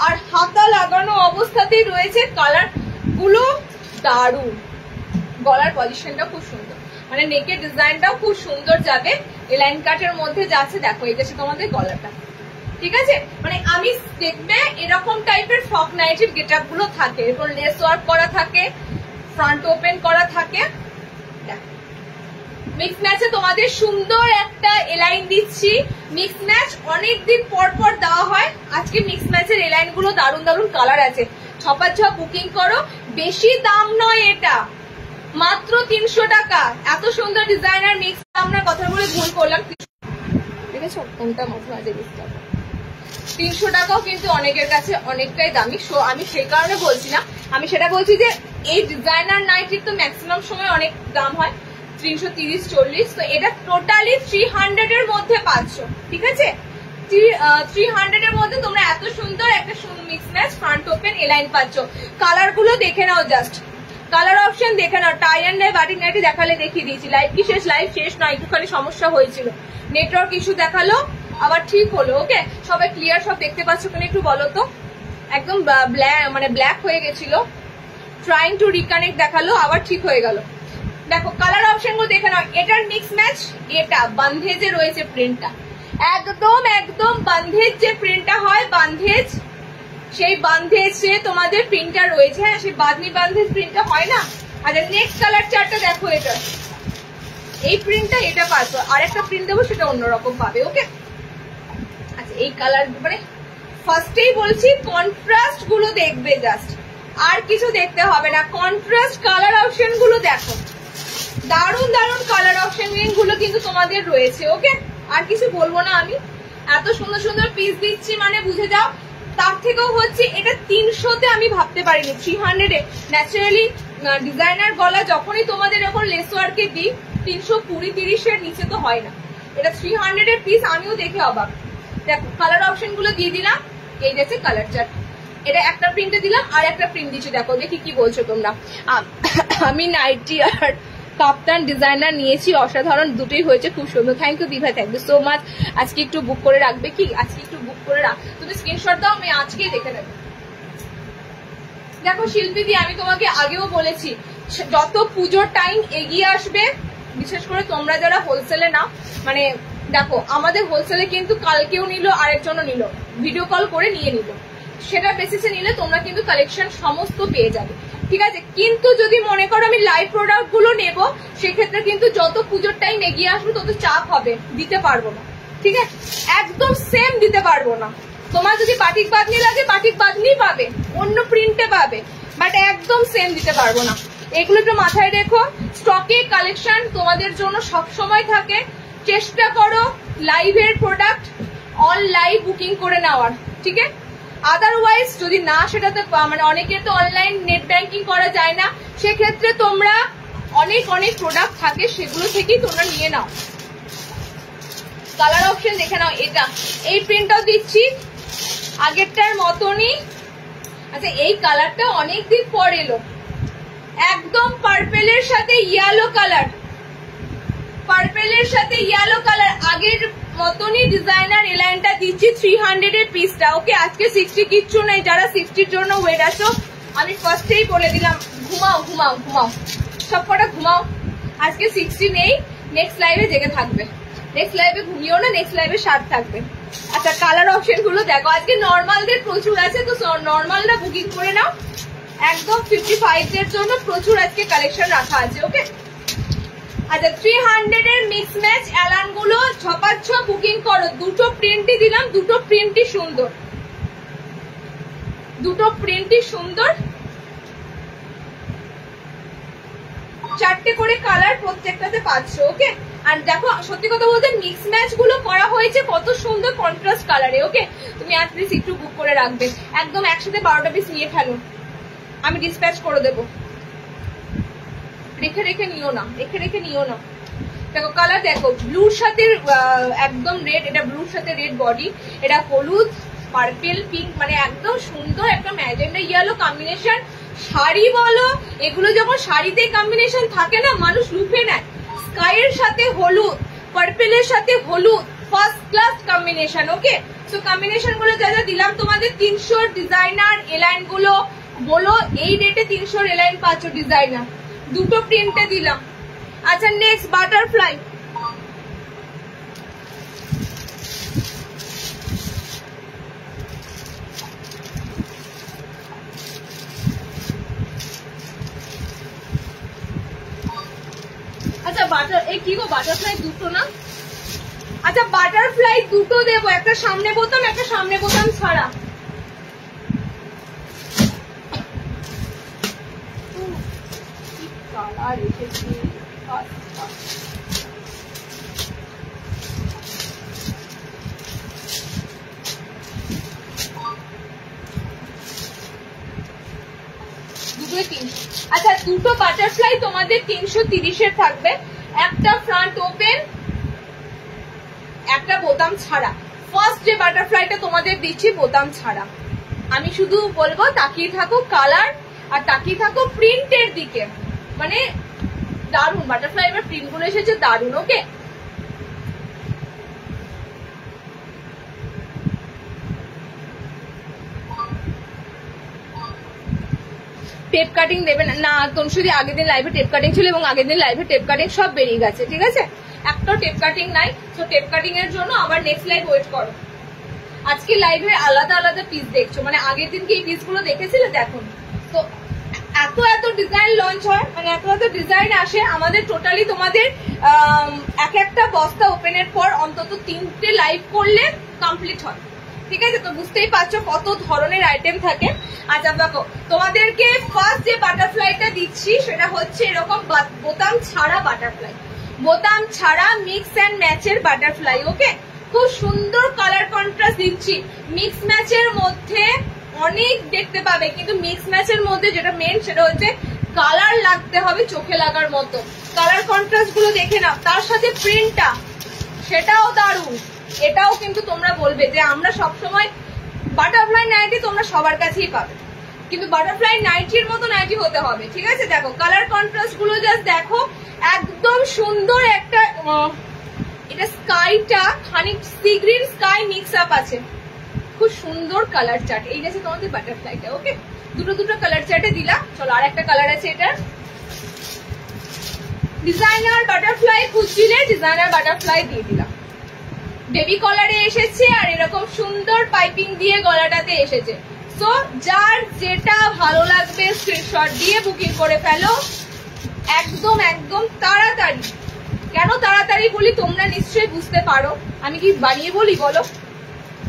আর হাতা লাগানো অবস্থাতেই রয়েছে। কালার গুলো দারুণ, গলার পজিশনটা খুব সুন্দর, মানে নেকের ডিজাইনটাও খুব সুন্দর যাবে। এলাইন কাটের মধ্যে যাচ্ছে, দেখো এই যাচ্ছে তোমাদের গলাটা, ঠিক আছে। মানে আমি দেখবে এরকম টাইপের ফ্রক নাইটির গেটআপ গুলো থাকে, এরকম লেস ওয়ার্ক করা থাকে, ফ্রন্ট ওপেন করা থাকে। মিক্স ম্যাচে তোমাদের সুন্দর একটা এলাইন দিচ্ছি। মিক্স ম্যাচ অনেকদিন পর পর দেওয়া হয়, আজকে মিক্স ম্যাচের এলাইন গুলো দারুণ কালার আছে। ছপাছপ বুকিং করো, বেশি দাম নয়, এটা মাত্র 300 টাকা। এত সুন্দর ডিজাইনার মিক্স, আমরা কথা বলে ভুল করলাম, দেখেছো কোনটা মাঝে মাঝে 300 টাকাও কিন্তু অনেকের কাছে অনেকটাই দামি। আমি সেই কারণে বলছি না, আমি সেটা বলছি যে এই ডিজাইনার নাইটির তো ম্যাক্সিমাম সময় অনেক দাম হয়, 330-40, তো এটা টোটালি 300 এর মধ্যে পাচ্ছ, ঠিক আছে। 300 এর মধ্যে তোমরা এত সুন্দর একটা mix match front open A line পাচ্ছ। কালার গুলো দেখে নাও, জাস্ট কালার অপশন দেখে নাও। Tie and dye batik nightie দেখালে দেখিয়ে দিয়েছি। লাইভ কি শেষ? লাইভ শেষ নয়, একটুখানি সমস্যা হয়েছিল, নেটওয়ার্ক ইস্যু দেখালো, আবার ঠিক হলো। ওকে, সবাই ক্লিয়ার সব দেখতে পাচ্ছ কিনা একটু বলো তো। একদম ব্ল্যাক হয়ে গেছিল, ট্রাইং টু রিকানেক্ট দেখালো, আবার ঠিক হয়ে গেল। দেখো কালার অপশন গুলো দেখে নাও। এটার মিক্স ম্যাচ, এটা বান্ধেজে রয়েছে প্রিন্টটা, একদম বান্ধেজ যে প্রিন্টটা হয়, বান্ধেজ, সেই বান্ধেজে তোমাদের প্রিন্টটা রয়েছে। হ্যাঁ, সেই বাদনি বান্ধেজ প্রিন্টটা হয় না। আচ্ছা, নেক্সট কালার চার্টটা দেখো, এটা এই প্রিন্টটা, এটা পাচ্ছ। আর একটা প্রিন্ট দেবো, সেটা অন্যরকম পাবে। ওকে, আচ্ছা এই কালার, মানে ফার্স্টেই বলছি কন্ট্রাস্ট গুলো দেখবে, জাস্ট আর কিছু দেখতে হবে না। কন্ট্রাস্ট কালার অপশন গুলো দেখো, দারুণ কালার অপশন গুলো কিন্তু তোমাদের রয়েছে। ওকে, আর কিছু বলবো না আমি, এত সুন্দর পিস দিচ্ছি, মানে বুঝে যাও। তার থেকেও হচ্ছে এটা 300-তে আমি ভাবতে পারিনি, 300-এ ন্যাচারালি ডিজাইনার গলা যখনই তোমাদের এখন লেস ওয়ার্কে দিই 320-30-এর নিচে তো হয় না। এটা 300-এর পিস, আমিও দেখে অবাক। দেখো কালার অপশন গুলো দিয়ে দিলাম, এই যাচ্ছে কালার চার্ট। এটা একটা প্রিন্টে দিলাম, আর একটা প্রিন্ট দিচ্ছি, দেখো দেখি কি বলছো তোমরা। আমি নাইটি আর কাপ্তান ডিজাইনার নিয়েছি, অসাধারণ, দুটোই হয়েছে খুব সুন্দর। Thank you diva, thank you so much. আজকে একটু বুক করে রাখবে কি? আজকে একটু বুক করে রাখ, তুমি স্ক্রিনশট দাও, আমি আজকেই দেখে নেব। দেখো শিল্পী দি, আমি তোমাকে আগেও বলেছি, যত পুজোর টাইম এগিয়ে আসবে, বিশেষ করে তোমরা যারা হোলসেলে নাও, মানে দেখো আমাদের হোলসেলে কিন্তু কালকেও নিল, আরেকজনও নিল, ভিডিও কল করে নিয়ে নিল, সেটা বেসিসে নিলে তোমরা কিন্তু কালেকশন সমস্ত পেয়ে যাবে, ঠিক আছে। কিন্তু যদি মনে করো আমি লাইভ প্রোডাক্ট গুলো নেবো, সেক্ষেত্রে কিন্তু যত পুজোর টাইম এগিয়ে আসবে তত চাপ হবে, দিতে পারবো না, ঠিক আছে। একদম সেম দিতে পারবো না। তোমার যদি বাটিক বাঁধনি লাগে, বাটিক বাঁধনি পাবে, অন্য প্রিন্টে পাবে, বাট একদম সেম দিতে পারবো না। এগুলো একটু মাথায় রেখো। স্টকে কালেকশন তোমাদের জন্য সব সময় থাকে, চেষ্টা করো লাইভের প্রোডাক্ট অন লাইভ বুকিং করে নেওয়ার, ঠিক আছে। আদারওয়াইজ যদি না, সেটাতে মানে অনেকের তো অনলাইন নেট ব্যাংকিং করা যায় না, সেক্ষেত্রে তোমরা অনেক প্রোডাক্ট থাকে, সেগুলো থেকেই তোমরা নিয়ে নাও। কালার অপশন দেখে নাও, এটা এই প্রিন্টটাও দিচ্ছি আগেরটার মতনই। আচ্ছা, এই কালারটা অনেকদিন পর এলো, একদম পার্পেলের সাথে ইয়েলো কালার, পার্পেলের সাথে ইয়েলো কালার, আগের মতনই ডিজাইনার এলাইনটা দিচ্ছি 300-এর পিসটা। ওকে, আজকে 60 কিচ্ছু নেই, যারা 60-র জন্য ওয়েট আছো আমি ফার্স্টেই বলে দিলাম, ঘুমাও সব কটা ঘুমাও, আজকে 60 নেই, নেক্সট লাইভে জেগে থাকবে, নেক্সট লাইভে ঘুমিও না, নেক্সট লাইভে 60 থাকবে। আচ্ছা, কালার অপশন গুলো দেখো, আজকে নর্মালদের প্রচুর আছে, তো নর্মালটা বুকিং করে নাও। একদম 55-দের জন্য প্রচুর আজকে কালেকশন রাখা আছে। ওকে, আচ্ছা 300-এর মিক্স ম্যাচ অ্যালান গুলো ছপাচ্ছ, বুকিং করো। দুটো প্রিন্টই দিলাম, দুটো প্রিন্টই সুন্দর, দুটো প্রিন্টই সুন্দর। 4টে করে কালার প্রত্যেকটাতে পাচ্ছ। ওকে, আর দেখো সত্যি কথা বলতে মিক্স ম্যাচ গুলো করা হয়েছে কত সুন্দর কন্ট্রাস্ট কালারে। ওকে, তুমি অ্যাটলিস্ট একটু বুক করে রাখবে, একদম একসাথে 12টা পিস নিয়ে ফেলো, আমি ডিসপ্যাচ করে দেবো। রেখে রেখে নিও না, রেখে রেখে নিও না। দেখো কালার দেখো, ব্লুর সাথে একদম রেড, এটা ব্লুর সাথে রেড বডি, এটা হলুদ পার্পেল পিঙ্ক, মানে একদম সুন্দর একটা ম্যাজেন্ডা ইয়েলো কম্বিনেশন। শাড়ি বলো, এগুলো যখন শাড়িতে কম্বিনেশন থাকে না মানুষ লুফে নেয়। স্কাইয়ের সাথে হলুদ, পার্পেলের সাথে হলুদ, ফার্স্ট ক্লাস কম্বিনেশন। ওকে, সো কম্বিনেশন গুলো যা যা দিলাম তোমাদের 300 ডিজাইনার এলাইন গুলো বলো, এই রেটে 300 এলাইন পাচ্ছ ডিজাইনার, দুটো প্রিন্টে দিলাম। আচ্ছা নেক্সট বাটারফ্লাই। আচ্ছা এই কি গো, বাটারফ্লাই দুটো না? আচ্ছা বাটারফ্লাই দুটো দেবো, একটা সামনে বোতাম, একটা সামনে বোতাম ছাড়া। কালার এসেছে দুটোই 300। আচ্ছা দুটো বাটারফ্লাই তোমাদের 330-এর থাকবে, একটা ফ্রন্ট ওপেন, একটা বোতাম ছাড়া। ফার্স্ট যে বাটারফ্লাইটা তোমাদের দিচ্ছি বোতাম ছাড়া। আমি শুধু বলবো তাকিয়ে থাকো কালার আর তাকিয়ে থাকো প্রিন্টের দিকে, মানে দারুন বাটারফ্লাই এবার প্রিন্ট গুলো এসেছে দারুন। ওকে, টেপ কাটিং দেবে না? তনুশ্রী আগের দিন লাইভে টেপ কাটিং ছিল এবং আগের দিন লাইভে টেপ কাটিং সব বেরিয়ে গেছে, ঠিক আছে? একটাও টেপ কাটিং নাই, তো টেপ কাটিং এর জন্য আবার নেক্সট লাইভ ওয়েট করো। আজকে লাইভে আলাদা আলাদা পিস দেখছো, মানে আগের দিন কি এই পিস গুলো দেখেছিলে? দেখো তো এত এত ডিজাইন লঞ্চ হয়, মানে এত এত ডিজাইন আসে আমাদের। টোটালি তোমাদের এক একটা বস্তা ওপেনের পর অন্তত 3টে লাইভ করলে কমপ্লিট হয়, ঠিক আছে? তো বুঝতেই পারছো কত ধরনের আইটেম থাকে। আচ্ছা দেখো তোমাদেরকে ফার্স্ট যে বাটারফ্লাইটা দিচ্ছি সেটা হচ্ছে এরকম বোতাম ছাড়া বাটারফ্লাই, বোতাম ছাড়া মিক্স অ্যান্ড ম্যাচের বাটারফ্লাই। ওকে, খুব সুন্দর কালার কন্ট্রাস্ট দিচ্ছি। মিক্স ম্যাচের মধ্যে অনেক দেখতে পাবে, কিন্তু মিক্স ম্যাচের মধ্যে যেটা মেন সেটা হচ্ছে কালার লাগতে হবে চোখে লাগার মতো। কালার কন্ট্রাস্ট গুলো দেখে নাও, তার সাথে প্রিন্টটা সেটাও দারুণ। এটাও কিন্তু তোমরা বলবে যে আমরা সবসময় বাটারফ্লাই নাইটি তোমরা সবার কাছেই পাবে, কিন্তু বাটারফ্লাই নাইটির মতো নাইটি হতে হবে, ঠিক আছে? দেখো কালার কন্ট্রাস্ট গুলো জাস্ট দেখো, একদম সুন্দর একটা, এটা স্কাইটা খানিক sea green sky mix up আছে, খুব সুন্দর কালার চার্ট। এই গেছে তোমাদের বাটারফ্লাইটা। ওকে, দুটো দুটো কালার চার্টে দিলাম। চলো আর একটা কালার আছে, এটা ডিজাইনার বাটারফ্লাই খুঁজছিলে, ডিজাইনার বাটারফ্লাই দিয়ে দিলাম। বেবি কলারে এসেছে আর এরকম সুন্দর পাইপিং দিয়ে গলাটাতে এসেছে। সো যার যেটা ভালো লাগবে স্ক্রিনশট দিয়ে বুকিং করে ফেলো একদম একদম তাড়াতাড়ি। কেন তাড়াতাড়ি বলি তোমরা নিশ্চয়ই বুঝতে পারো, আমি কি বানিয়ে বলি বলো?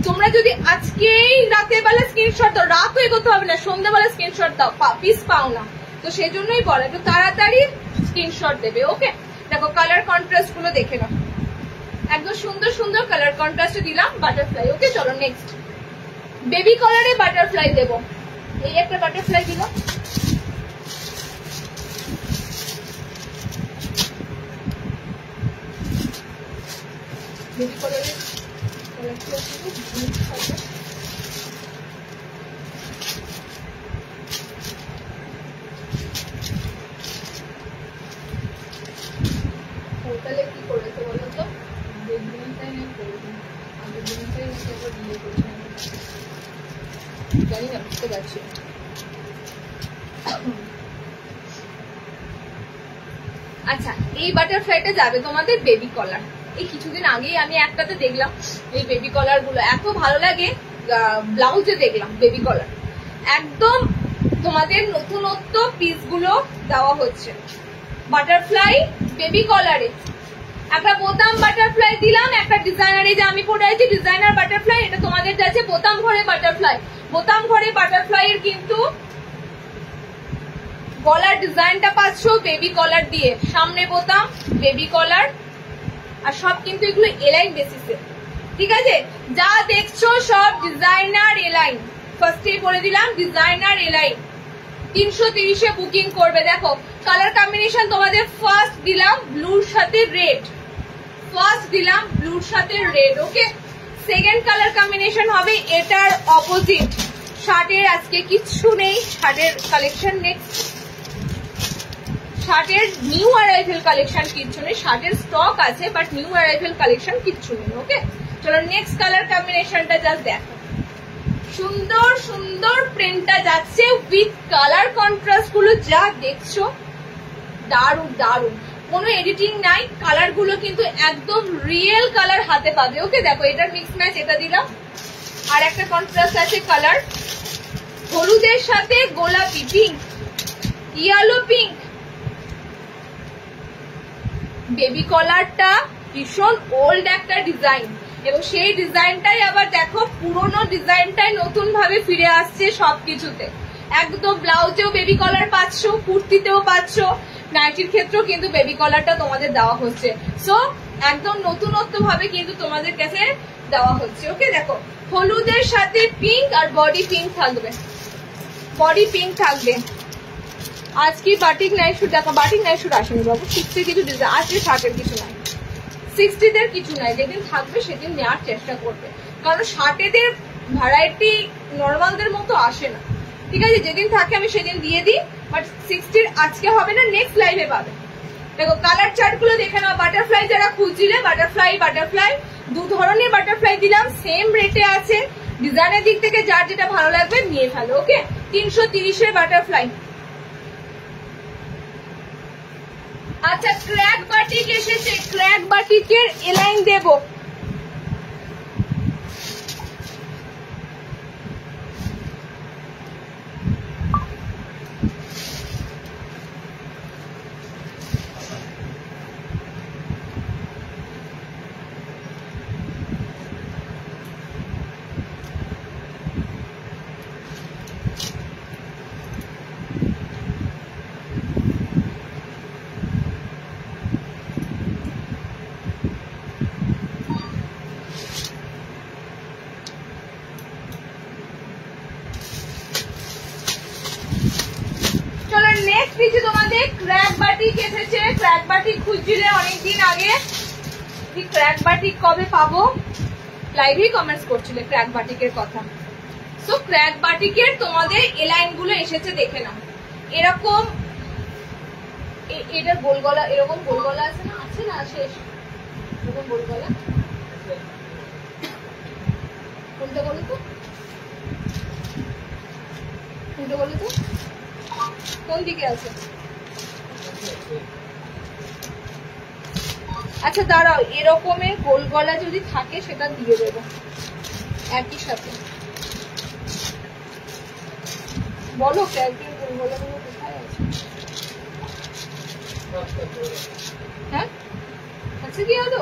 তোমরা যদি আজকেই রাতের বেলা স্ক্রিনশট দাও, রাতও এগোতে হবে না, সন্ধ্যাবেলা স্ক্রিনশট দাও, পিস পাও না, তো সেই জন্যই বলা একটু তাড়াতাড়ি স্ক্রিনশট দেবে। ওকে, দেখো কালার কন্ট্রাস্ট গুলো দেখে নাও, একদম সুন্দর সুন্দর কালার কন্ট্রাস্টে দিলাম বাটারফ্লাই। ওকে চলো নেক্সট বেবি কালারে বাটারফ্লাই দেবো। এই একটা বাটারফ্লাই দিল, বেবি কালারে হোটেলে কি করেছে বলো তো? আগের দিনটাই না করবো, আগের দিনটাই বিয়ে করছে, জানি না, বুঝতে পারছি। আচ্ছা এই বাটারফ্লাইটা যাবে তোমাদের বেবি কলার। এই কিছুদিন আগেই আমি একটাতে দেখলাম এই বেবি কলার গুলো এত ভালো লাগে, ব্লাউজে দেখলাম বেবি কলার, একদম তোমাদের নতুনত্ব পিস গুলো দেওয়া হচ্ছে। বাটারফ্লাই বেবি কলারে একটা বোতাম বাটারফ্লাই দিলাম, একটা ডিজাইনার, এই যে আমি পরে আছি ডিজাইনার বাটারফ্লাই, এটা তোমাদের কাছে বোতাম ঘরে বাটারফ্লাই। বোতাম ঘরে বাটারফ্লাই এর কিন্তু গলার ডিজাইনটা পাচ্ছ বেবি কলার দিয়ে, সামনে বোতাম বেবি কলার, আর সব কিন্তু এগুলো এলাইন বেসিসে, ঠিক আছে? যা দেখছো সব ডিজাইনার এলাইন, ফার্স্টেই বলে দিলাম ডিজাইনার এলাইন। 330-এ বুকিং করবে। দেখো কালার কম্বিনেশন তোমাদের ফার্স্ট দিলাম ব্লুর সাথে রেড, ফার্স্ট দিলাম ব্লুর সাথে রেড, ওকে? সেকেন্ড কালার কম্বিনেশন হবে এটার অপোজিট। শার্টের আজকে কিচ্ছু নেই, শার্টের কালেকশন নেক্সট, শার্টের নিউ অ্যারাইভেল কালেকশন কিচ্ছু নেই, শার্টের স্টক আছে বাট নিউ অ্যারাইভেল কালেকশন কিচ্ছু নেই, ওকে? চলো নেক্সট কালার কম্বিনেশনটা জাস্ট দেখো, সুন্দর সুন্দর প্রিন্টটা যাচ্ছে উইথ কালার কন্ট্রাস্ট গুলো যা দেখছো দারুণ দারুণ, কোনো এডিটিং নাই, কালার গুলো কিন্তু একদম রিয়েল কালার হাতে পাবে, ওকে? দেখো এটার মিক্স ম্যাচ এটা দিলাম, আর একটা কন্ট্রাস্ট আছে কালার হলুদের সাথে গোলাপি পিঙ্ক, ইয়েলো পিঙ্ক, বেবি কলারটা ভীষণ ওল্ড একটা ডিজাইন, এবং সেই ডিজাইনটাই আবার দেখো পুরোনো ডিজাইনটাই নতুন ভাবে ফিরে আসছে সবকিছুতে। একদম ব্লাউজেও বেবি কলার পাচ্ছ, কুর্তিতেও পাচ্ছ, নাইটির ক্ষেত্রেও কিন্তু বেবি কলারটা তোমাদের দেওয়া হচ্ছে। সো একদম নতুনত্ব ভাবে কিন্তু তোমাদের কাছে দেওয়া হচ্ছে, ওকে? দেখো হলুদের সাথে পিঙ্ক আর বডি পিঙ্ক থাকবে, বডি পিঙ্ক থাকবে। আজকে বাটিক নাইট শুট, দেখো বাটিক নাইট শুট আসেনি বাবু, 60 কিছু ডিজাইন আজকে, শার্টের কিছু নাই, 60-দের কিছু নাই, যেদিন থাকবে সেদিন নেওয়ার চেষ্টা করবে, কারণ শার্টেদের ভ্যারাইটি নর্মালদের মতো আসে না, ঠিক আছে? যেদিন থাকে আমি সেদিন দিয়ে দিই, বাট 60-র আজকে হবে না, নেক্সট লাইভে পাবে। দেখো কালার চার্ট গুলো দেখে নাও, বাটারফ্লাই যারা খুঁজছিলে, বাটারফ্লাই বাটারফ্লাই দু ধরনের বাটারফ্লাই দিলাম, সেম রেটে আছে, ডিজাইনের দিক থেকে যার যেটা ভালো লাগবে নিয়ে ফেলো, ওকে? 330-এর বাটারফ্লাই। আচ্ছা ক্র্যাক বাটিক এসেছে, ক্র্যাক বাটিকের এলাইন দেব, নেক্সট কিছু তোমাদের ক্র্যাক বাটিক এসেছে, ক্র্যাক বাটিক খুঁজছিলে অনেকদিন আগে, ক্র্যাক বাটিক কবে পাবো লাইভেই কমেন্টস করছিলে ক্র্যাক বাটিকের কথা। সো ক্র্যাক বাটিকের তোমাদের এলাইন গুলো এসেছে, দেখে নাও এরকম, এটার গোল গলা, এরকম গোল গলা আছে না, আছে না শেষ এরকম গোল গলা, কোনটা বলো তো, কোনটা বলো তো, কোন দিকে আছে? আচ্ছা দাঁড়াও, এরকমের গোল গলা যদি থাকে সেটা দিয়ে দেবো একই সাথে। বলো ক্র্যাকের গোল গলাগুলো কোথায় আছে? হ্যাঁ আচ্ছা কি হলো?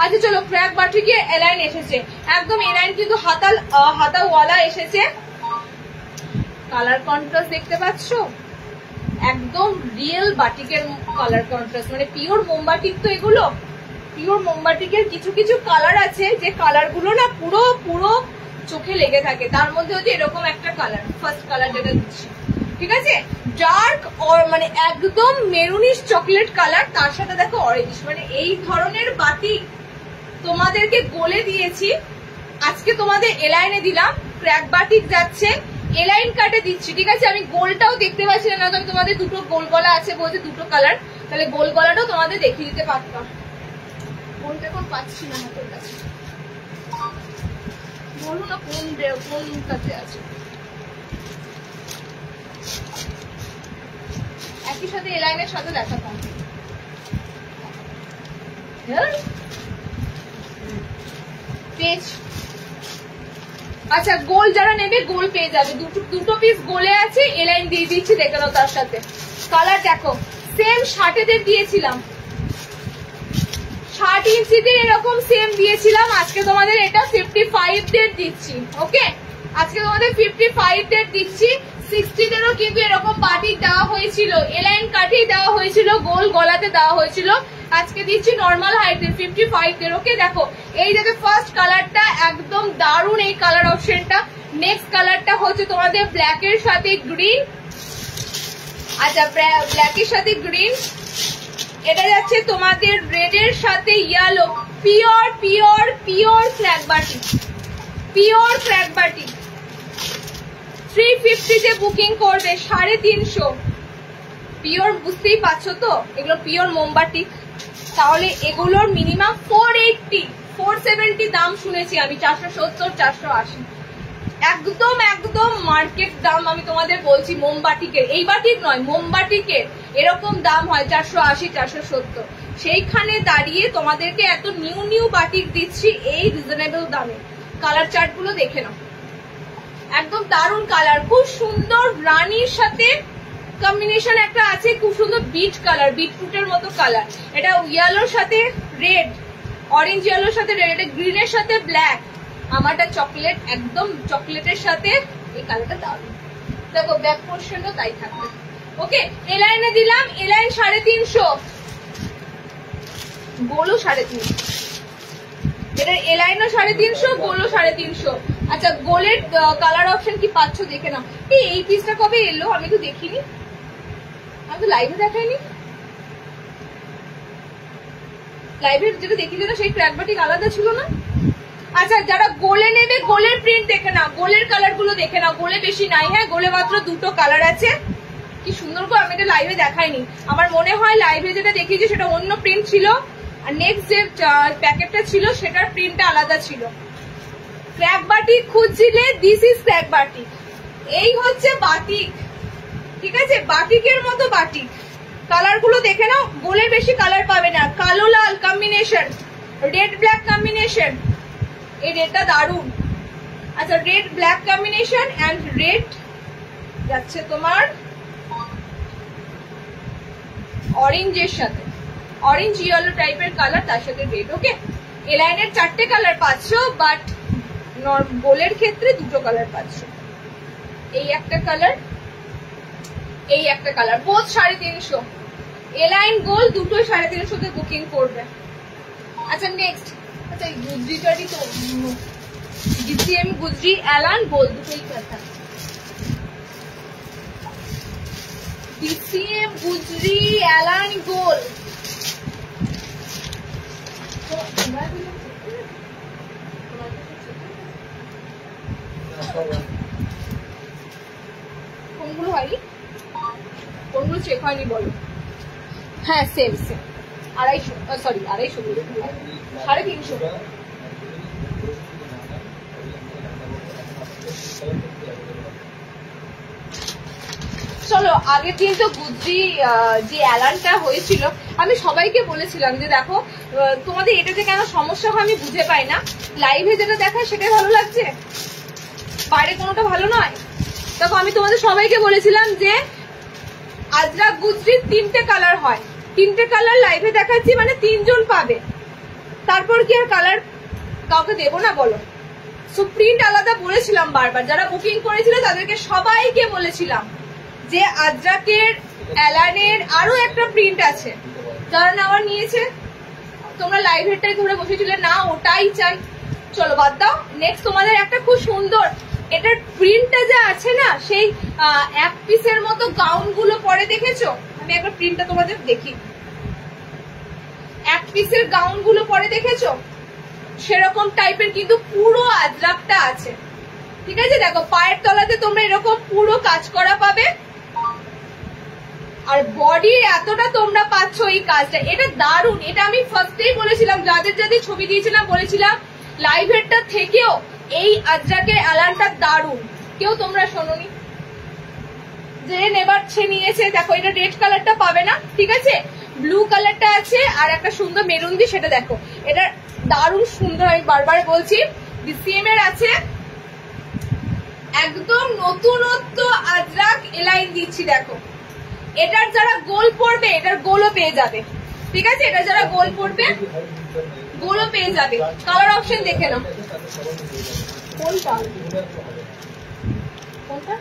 আচ্ছা চলো ক্র্যাক বাটিকে এলাইন এসেছে, একদম এলাইন কিন্তু হাতাওয়ালা এসেছে, কালার কন্ট্রাস্ট দেখতে পাচ্ছ, একদম রিয়েল বাটিকের কালার কন্ট্রাস্ট, মানে পিওর মোমবাটিক, তো এগুলো পিওর মোমবাটিকের কিছু কিছু কালার আছে যে কালার গুলো না পুরো পুরো চোখে লেগে থাকে, তার মধ্যে হচ্ছে এরকম একটা কালার, ফার্স্ট কালার যেটা দিচ্ছি, ঠিক আছে? ডার্ক মানে একদম মেরুনিশ চকলেট কালার, তার সাথে দেখো অরেঞ্জ, মানে এই ধরনের বাটিক তোমাদেরকে বলে দিয়েছি, আজকে তোমাদের এলাইনে দিলাম, ক্র্যাক বাটিক যাচ্ছে, এলাইন কাটে দিচ্ছি, ঠিক আছে? আমি গোলটাও দেখতে পাচ্ছি না, আমি তোমাদের দুটো গোল গলা আছে বলছে, দুটো কালার, তাহলে গোল গলাটাও তোমাদের দেখিয়ে দিতে পারতাম, কোনটা কোন পাচ্ছি না হাতের কাছে, বলো না কোনটাতে আছে। একই সাথে এলাইনের সাথে দেখাতাম, পেজ। আচ্ছা গোল যারা নেবে গোল পেয়ে যাবে, দুটো পিস গোলে আছে, এলাইন দিয়ে দিচ্ছি, দেখে নাও তার সাথে। কালার দেখো সেম শার্টেদের দিয়েছিলাম, 60 ইঞ্চিতে এরকম সেম দিয়েছিলাম, আজকে তোমাদের এটা 55 দের দিচ্ছি, ওকে? আজকে তোমাদের 55 দের দিচ্ছি, আগেরও কিন্তু এরকম বাটিক দেওয়া হয়েছিল, এলাইন কাঠেই দেওয়া হয়েছিল, গোল গলাতে দেওয়া হয়েছিল। আজকে দিচ্ছি নর্মাল হাইটের 55 এর। ওকে দেখো এই যে ফার্স্ট কালারটা একদম দারুণ এই কালার অপশনটা। নেক্সট কালারটা হচ্ছে তোমাদের ব্ল্যাক এর সাথে গ্রিন। আচ্ছা ব্ল্যাকের সাথে গ্রিন। এটা যাচ্ছে তোমাদের রেড এর সাথে yellow. Pure pure pure crack batik, pure crack batik. 350 তে বুকিং করবে, 350। পিওর বুঝতেই পারছো তো, এগুলো পিওর মোমবাটিক। তাহলে এগুলোর মিনিমাম 480 470 দাম শুনেছি আমি, 470 480 একদম একদম মার্কেট দাম আমি তোমাদের বলছি। মোমবাটিকের, এই বাটিক নয়, মোমবাটিকের এরকম দাম হয় 480 470। সেইখানে দাঁড়িয়ে তোমাদেরকে এত নিউ নিউ বাটিক দিচ্ছি এই রিজনেবল দামে। কালার চার্ট গুলো দেখে নাও, একদম দারুণ কালার, খুব সুন্দর রানীর সাথে কম্বিনেশন একটা আছে, খুব সুন্দর বিট কালার, বিটরুটের মতো কালার। এটা ইয়েলোর সাথে রেড, অরেঞ্জ ইয়েলোর সাথে রেড, এটা গ্রিনের সাথে ব্ল্যাক, আমারটা চকলেট, একদম চকলেটের সাথে এই কালারটা দারুণ। দেখো ব্যাক পোর্শনও তাই থাকবে। ওকে এলাইনে দিলাম, এলাইন 350, গোলও 350। এটা এলাইনও 350, গোলও 350। আচ্ছা গোলের কালার অপশন কি পাচ্ছ দেখে নাও। এই পিসটা কবে এলো আমি তো দেখিনি, আমি তো লাইভে দেখাইনি। লাইভে যেটা দেখিলে না সেই ক্র্যাক বাটিক আলাদা ছিল না। আচ্ছা যারা গোলে নেবে গোলের প্রিন্ট দেখে নাও, গোলের কালার গুলো দেখে নাও। গোলে বেশি নাই, হ্যাঁ গোলে মাত্র 2টো কালার আছে। কি সুন্দর করে আমি এটা লাইভে দেখাইনি, আমার মনে হয় লাইভে যেটা দেখিয়েছি সেটা অন্য প্রিন্ট ছিল, আর নেক্সট যে প্যাকেটটা ছিল সেটার প্রিন্টটা আলাদা ছিল। ক্র্যাক বাটিক খুঁজছিলে, দিস ইজ ক্র্যাক বাটিক। এই হচ্ছে বাটিক, ঠিক আছে, বাটিকের মতো বাটিক। কালার গুলো দেখে নাও, গোলের বেশি কালার পাবে না। কালো লাল কম্বিনেশন, রেড ব্ল্যাক কম্বিনেশন, এই রেডটা দারুন। আচ্ছা red black combination and red যাচ্ছে তোমার অরেঞ্জের সাথে, অরেঞ্জ ইয়েলো টাইপের কালার, তার সাথে রেড। ওকে এলাইনের 4টে কালার পাচ্ছ, বাট গোলের ক্ষেত্রে 2টো কালার পাচ্ছ। এই একটা কালার, এই একটা কালার, বোথ 350। এলাইন গোল দুটোই 350 তে বুকিং করবে। আচ্ছা নেক্সট, আচ্ছা গুজরিটারই তো ডিসিএম গুজরি এলান গোল দুটোই কথা। ডিসিএম গুজরি এলান গোল কোনগুলো হয়নি, কোনগুলো চেক হয়নি বলো। হ্যাঁ সেম সেম 250, সরি 250, 350। চলো আগের দিন তো গুজরি যে অ্যালানটা হয়েছিল আমি সবাইকে বলেছিলাম যে দেখো তোমাদের এটাতে কেন সমস্যা হয় আমি বুঝে পাই না, লাইভে যেটা দেখায় সেটাই ভালো লাগছে, বাইরে কোনোটা ভালো নয়। দেখো আমি তোমাদের সবাইকে বলেছিলাম যে আজরাক গুজরির 3টে কালার হয়, 3টে কালার লাইভে দেখাচ্ছি মানে 3 জন পাবে, তারপর কি আর কালার কাউকে দেবো না বলো। সো প্রিন্ট আলাদা বলেছিলাম বারবার, যারা বুকিং করেছিল তাদেরকে সবাইকে বলেছিলাম যে আজরাকের অ্যালানের আরো একটা প্রিন্ট আছে, যারা নেওয়া নিয়েছে তোমরা লাইভেরটাই ধরে বসেছিলে না ওটাই চাই। চলো বাদ দাও, নেক্সট তোমাদের একটা খুব সুন্দর, এটার প্রিন্টটা যা আছে না সেই এক পিসের মতো গাউন গুলো পরে দেখেছো, আমি একবার প্রিন্টটা তোমাদের দেখি, এক পিসের গাউন গুলো পরে দেখেছো সেরকম টাইপের কিন্তু পুরো আজরাকটা আছে, ঠিক আছে। দেখো পায়ের তলাতে তোমরা এরকম পুরো কাজ করা পাবে, আর বডির এতটা তোমরা পাচ্ছ এই কাজটা, এটা দারুণ। এটা আমি ফার্স্টেই বলেছিলাম, যাদের যাদের ছবি দিয়েছিলাম বলেছিলাম লাইভেরটা থেকেও এই আজরাকের অ্যালানটা দারুণ, কেউ তোমরা শোনোনি, যে নেবার সে নিয়েছে। দেখো এটা রেড কালারটা পাবে না, ঠিক আছে, ব্লু কালারটা আছে আর একটা সুন্দর মেরুন দিয়ে, সেটা দেখো এটা দারুণ সুন্দর, আমি বারবার বলছি। ডিসিএম এর আছে, একদম নতুনত্ব আজরাক এলাইন দিচ্ছি। দেখো এটার যারা গোল পড়বে এটার গোলও পেয়ে যাবে, ঠিক আছে, এটা যারা গোল পড়বে গোলও পেয়ে যাবে। কালার অপশন দেখে নাও, কোনটা কোনটা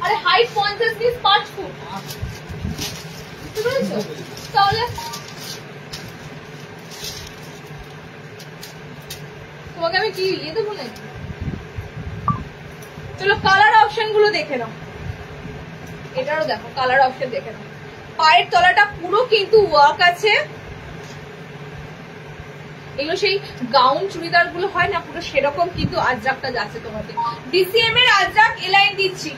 আরে হাইট 50 পিস 5 ফুট, বুঝতে পেরেছো? তাহলে তোমাকে আমি কি ইয়ে দেবো নাকি? চলো কালার অপশন গুলো দেখে নাও। এটারও দেখো কালার অপশন দেখে নাও। পায়ের তলাটা পুরো কিন্তু ওয়ার্ক আছে। এগুলো সেই গাউন চুড়িদার গুলো হয় না, পুরো সেরকম কিন্তু আজরাকটা যাচ্ছে তোমাদের। ডিসিএম এর আজরাক এলাইন দিচ্ছি,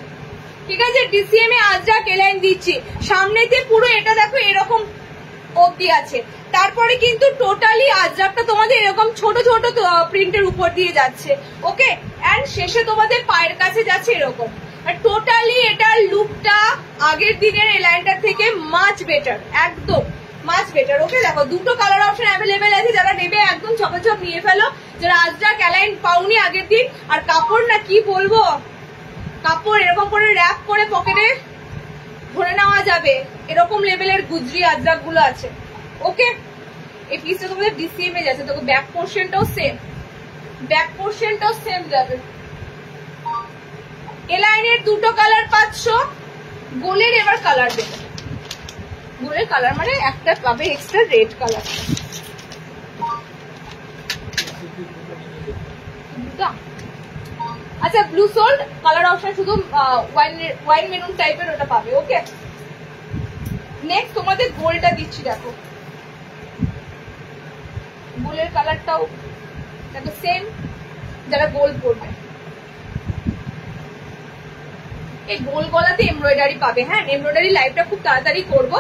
ঠিক আছে? ডিসিএম এ আজরাক এলাইন দিচ্ছি। সামনেতে পুরো এটা দেখো এরকম অবধি আছে, তারপরে কিন্তু টোটালি আজরাকটা তোমাদের এরকম ছোট ছোট প্রিন্টের উপর দিয়ে যাচ্ছে, ওকে? এন্ড শেষে তোমাদের পায়ের কাছে যাচ্ছে এরকম। আর টোটালি এটার লুকটা আগের দিনের এলাইনটার থেকে মাচ বেটার, একদম মাচ বেটার, ওকে? দেখো দুটো কালার অপশন অ্যাভেলেবেল আছে, যারা নেবে একদম চপাচপ নিয়ে ফেলো, যারা আজরাক এলাইন পাওনি আগের দিন। আর কাপড় না কি বলবো, কাপড় এরকম করে র্যাপ করে পকেটে ধরে নেওয়া যাবে, এরকম লেভেলের গুজরি আজরাক গুলো আছে, ওকে? এই পিসটা তোমাদের ডিসিএম এ যাচ্ছে। দেখো ব্যাক পোর্শনটাও সেম, ব্যাক পোর্শনটাও সেম যাবে। এলাইনের দুটো কালার পাচ্ছ, গোলের এবার কালার দেবে। গোলের কালার মানে একটা পাবে এক্সট্রা রেড কালার। আচ্ছা ব্লু সোল্ড কালার অপশন শুধু ওয়াইন মেরুন টাইপের ওটা পাবে, ওকে? নেক্সট তোমাদের গোলটা দিচ্ছি, দেখো গোলের কালারটাও দেখো সেম, যারা গোল পরবে। এই গোল গলাতে এমব্রয়ডারি পাবে, হ্যাঁ? এমব্রয়ডারি লাইভটা খুব তাড়াতাড়ি করবো,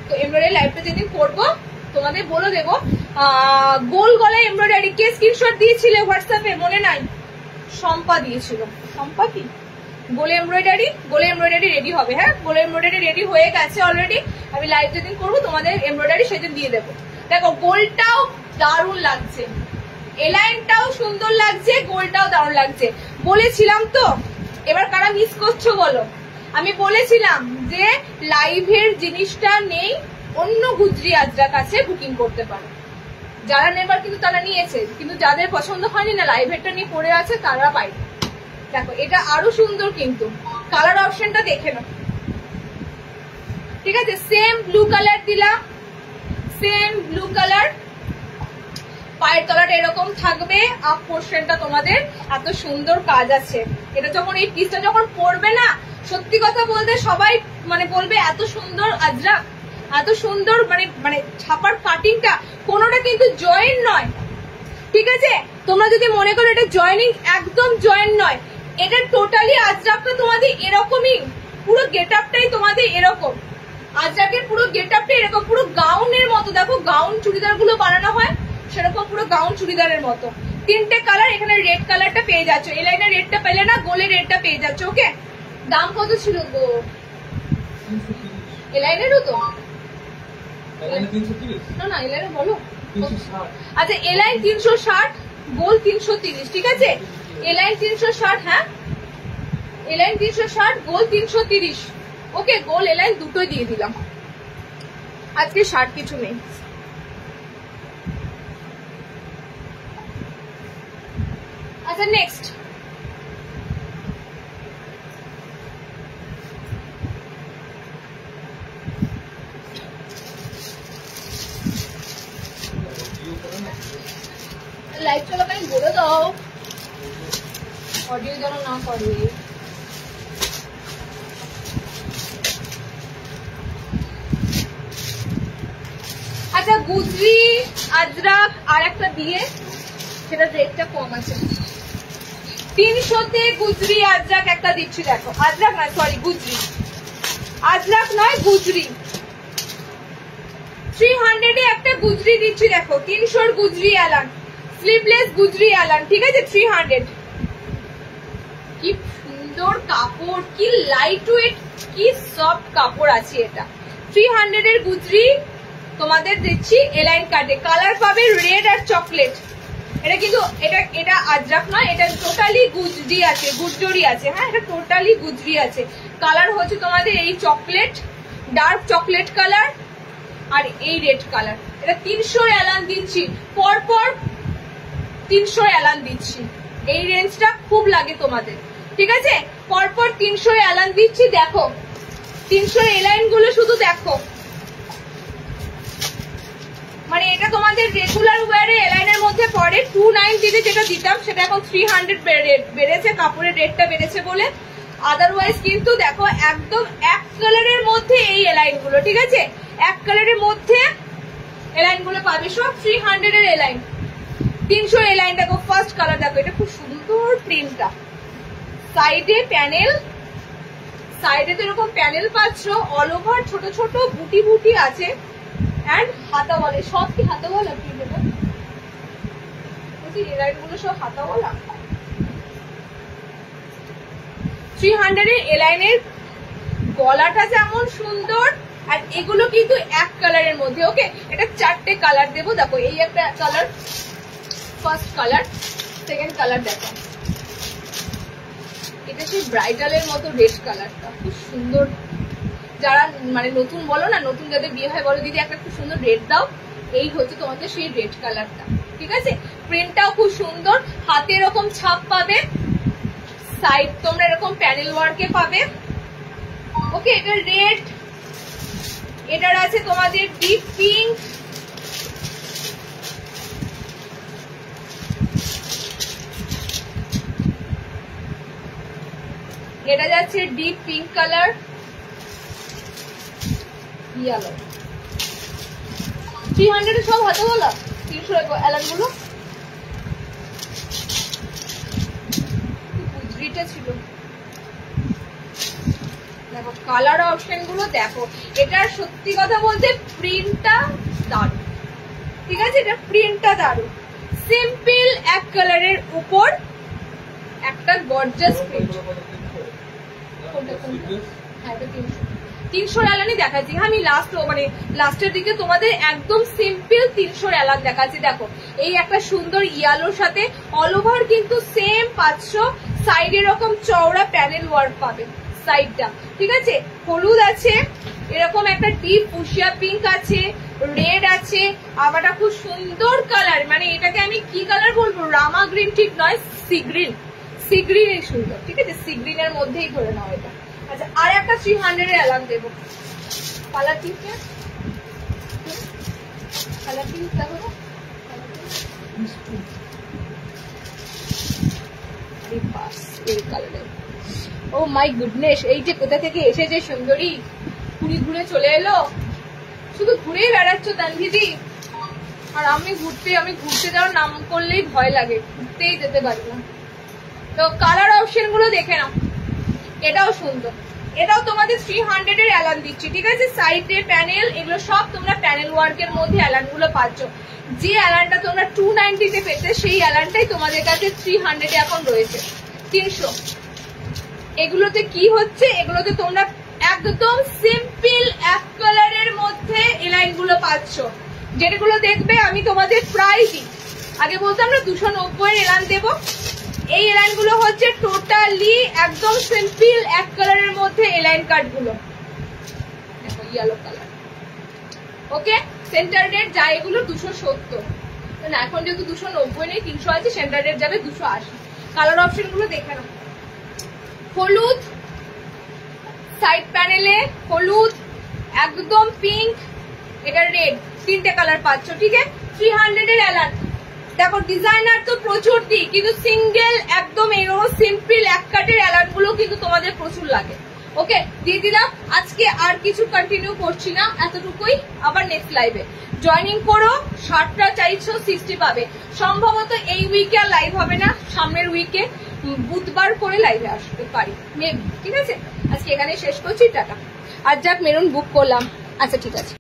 তো এমব্রয়ডারি লাইভটা যেদিন করবো তোমাদের বলে দেবো। গোল গলায় এমব্রয়ডারি কে স্ক্রিনশট দিয়েছিলে হোয়াটসঅ্যাপে মনে নাই? শম্পা দিয়েছিল। শম্পা কি গোল এমব্রয়ডারি? গোল এমব্রয়ডারি রেডি হবে, হ্যাঁ? গোল এমব্রয়ডারি রেডি হয়ে গেছে অলরেডি। আমি লাইভ যেদিন করবো তোমাদের এমব্রয়ডারি সেদিন দিয়ে দেবো। দেখো গোলটাও দারুণ লাগছে, এলাইনটাও সুন্দর লাগছে, গোলটাও দারুণ লাগছে। বলেছিলাম তো, এবার কারা মিস করছো বলো? আমি বলেছিলাম যে লাইভের জিনিসটা নেই, অন্য গুজরি আজরাক আছে, বুকিং করতে পারো। যারা নেবার কিন্তু তারা নিয়েছে, কিন্তু যাদের পছন্দ হয়নি না লাইভেরটা নিয়ে পড়ে আছে তারা পাইনি। দেখো এটা আরো সুন্দর, কিন্তু কালার অপশনটা দেখে নাও, ঠিক আছে? সেম ব্লু কালার দিলাম, সেম ব্লু কালার। পায়ের তলাটা এরকম থাকবে, আপ পোর্শনটা তোমাদের এত সুন্দর কাজ আছে। এটা যখন এই পিসটা যখন পরবে না, সত্যি কথা বলতে সবাই মানে বলবে এত সুন্দর আজরাক, এত সুন্দর, মানে ছাপার কাটিংটা কোনোটা কিন্তু জয়েন নয়, ঠিক আছে? তোমরা যদি মনে করো এটা জয়েনিং, একদম জয়েন নয়। এটা টোটালি আজরাকটা তোমাদের এরকমই, পুরো গেট আপটাই তোমাদের এরকম। আজরাকের পুরো গেট আপটা এরকম, পুরো গাউনের মতো। দেখো গাউন চুড়িদার গুলো বানানো হয় সেরকম, পুরো গাউন চুড়িদারের মতো। তিনটে কালার, এখানে রেড কালারটা পেয়ে যাচ্ছ, এলাইনের রেডটা পেলে না, গোলের রেডটা পেয়ে যাচ্ছ, ওকে? দাম কত ছিল গো এলাইনেরও? তো না না এলাইনের বলো। আচ্ছা এলাইন 360, গোল 330, ঠিক আছে? এলাইন 360, হ্যাঁ এলাইন 360, গোল 330, ওকে? গোল এলাইন দুটোই দিয়ে দিলাম, আজকে শার্ট কিছু নেই। আচ্ছা নেক্সট লাইভ চলাকালীন বলে দাও অডিও যেন না করে। আচ্ছা গুজরি আজরাক আর একটা দিয়ে, সেটা রেটটা কম আছে। 300-তে গুজরি আজরাক একটা দিচ্ছি, দেখো আজরাক নয়, সরি গুজরি, আজরাক নয় গুজরি। 300-এ একটা গুজরি দিচ্ছি, দেখো 300-র গুজরি অ্যালান, স্লিভলেস গুজরি অ্যালান, ঠিক আছে? 300। কি সুন্দর কাপড়, কি লাইট ওয়েট, কি সফট কাপড় আছে এটা। 300-এর গুজরি তোমাদের দিচ্ছি এলাইন কাটে। কালার পাবে রেড আর চকলেট। এটা কিন্তু এটা আজরাক নয়, এটা টোটালি গুজরি আছে, গুজরি আছে, হ্যাঁ এটা টোটালি গুজরি আছে। কালার হচ্ছে তোমাদের এই চকলেট, ডার্ক চকলেট কালার আর এই রেড কালার। এটা 300 এলান দিচ্ছি, পরপর 300 এলান দিচ্ছি। এই রেঞ্জটা খুব লাগে তোমাদের, ঠিক আছে, পরপর 300 অ্যালান দিচ্ছি। দেখো 300 এলাইন গুলো শুধু দেখো, মানে এটা তোমাদের রেগুলার ওয়ারে এলাইনের মধ্যে পড়ে। 290 তে যেটা দিতাম সেটা এখন 300 বেড়েছে, কাপড়ের রেটটা বেড়েছে বলে। আদারওয়াইজ কিন্তু দেখো একদম এক কালারের মধ্যে এই এলাইন গুলো, ঠিক আছে, এক কালারের মধ্যে এলাইন গুলো পাবে সব 300 এর এলাইন। 300 এলাইন দেখো, ফার্স্ট কালার দেখো, এটা খুব সুন্দর প্রিন্টটা। সাইডে প্যানেল, সাইডে তো এরকম প্যানেল পাচ্ছ, অল ওভার ছোট ছোট বুটি বুটি আছে। এন্ড হাতা বলে, সব কি হাতা বলা প্রিন্টটা, এই লাইন গুলো সব হাতা বলা। 300 এর এলাইনের গলাটা যেমন সুন্দর, আর এগুলো কিন্তু এক কালারের মধ্যে। ওকে, এটা 4টে কালার দেবো। দেখো এই একটা colour, first colour, second colour দেখো, এটা সেই ব্রাইডালের মতো রেড কালারটা, খুব সুন্দর। যারা মানে নতুন বলো না, নতুন যাদের বিয়ে হয় বলো দিদি একটা খুব সুন্দর রেড দাও, এই হচ্ছে তোমাদের সেই রেড কালারটা, ঠিক আছে। প্রিন্টটাও খুব সুন্দর, হাতে এরকম ছাপ পাবে, সাইড তোমরা এরকম প্যানেল ওয়ার্কে পাবে। ওকে, এটা রেড, এটার আছে তোমাদের ডিপ পিঙ্ক, এটা যাচ্ছে ডিপ পিঙ্ক কালার, ইয়েলো। 300 সব হাতে বলা, 300 অ্যালান গুলো গুজরিটা ছিল। দেখো কালার অপশন গুলো দেখো, এটার সত্যি কথা বলতে প্রিন্টটা দারুণ, ঠিক আছে, এটা প্রিন্টটা দারুণ। সিম্পল এক কালারের উপর একটা গর্জাস প্রিন্ট। হ্যাঁ, 300 অ্যালানই দেখাচ্ছি। আমি লাস্টের দিকে তোমাদের একদম সিম্পল 300 অ্যালান দেখাচ্ছি। দেখো এই একটা সুন্দর ইয়ালোর সাথে অল ওভার কিন্তু সেম 500, সাইডে এরকম চওড়া প্যানেল ওয়ার্ক পাবে সাইডটা, ঠিক আছে। হলুদ আছে, এরকম একটা ডিপ ফুশিয়া পিঙ্ক আছে, রেড আছে, আবার খুব সুন্দর কালার, মানে এটাকে আমি কি কালার বলবো, রামা গ্রিন ঠিক নয়, সি গ্রিন, সি গ্রিন এই সুন্দর, ঠিক আছে, সি গ্রিনের মধ্যেই ধরে নাও এটা। আচ্ছা, আর একটা 300 এর অ্যালান দেবো, কালার পিঙ্ক, কালার পিঙ্ক দেখো, এই কালারের। ও মাই গুডনেস, এই যে কোথা থেকে এসেছে সুন্দরী, ঘুরে ঘুরে চলে এলো, শুধু ঘুরেই বেড়াচ্ছ তানভিদি। আর আমি ঘুরতে যাওয়ার নাম করলেই ভয় লাগে, ঘুরতেই যেতে পারি না। তো কালার অপশন গুলো দেখে নাও, এটাও সুন্দর, এটাও তোমাদের 300 এর অ্যালান দিচ্ছি, ঠিক আছে। সাইডে প্যানেল, এগুলো সব তোমরা প্যানেল ওয়ার্কের মধ্যে অ্যালান গুলো পাচ্ছ। যে অ্যালানটা তোমরা 290 তে পেতে, সেই অ্যালানটাই তোমাদের কাছে 300 এ এখন রয়েছে। 300 এগুলোতে কি হচ্ছে, এগুলোতে তোমরা একদম সিম্পল এক কালারের মধ্যে এই লাইন গুলো পাচ্ছ, যেগুলো দেখবে আমি তোমাদের প্রায় দিই। আগে বলতাম না 290 এর এলান দেবো, এই এলাইন গুলো হচ্ছে টোটালি একদম সিম্পল এক কালারের মধ্যে এলাইন কাট গুলো, দেখো ইয়েলো কালার। ওকে, সেন্টার রেট যায় এগুলো 270, না এখন যেহেতু 290 নেই, 300 আছে, সেন্টার রেট যাবে 280। কালার অপশন গুলো দেখে নাও, হলুদ সাইড প্যানেলে, হলুদ একদম পিঙ্ক, এটা রেড, 3টে কালার পাচ্ছ, ঠিক আছে। 300 এর অ্যালান দেখো, ডিজাইনার তো প্রচুর দিই, কিন্তু সিঙ্গেল একদম এরকম সিম্পল এক কাটের অ্যালান গুলো কিন্তু তোমাদের প্রচুর লাগে। ওকে, দিয়ে দিলাম। আজকে আর কিছু কন্টিনিউ করছি না, এতটুকুই। আবার নেক্সট লাইভে জয়েনিং করো। 60টা চাইছো, 60 পাবে। সম্ভবত এই উইকে আর লাইভ হবে না, সামনের উইকে বুধবার করে লাইভে আসতে পারি মেবি, ঠিক আছে। আজকে এখানে শেষ করছি, টাটা। আর যাক মেরুন বুক করলাম, আচ্ছা ঠিক আছে।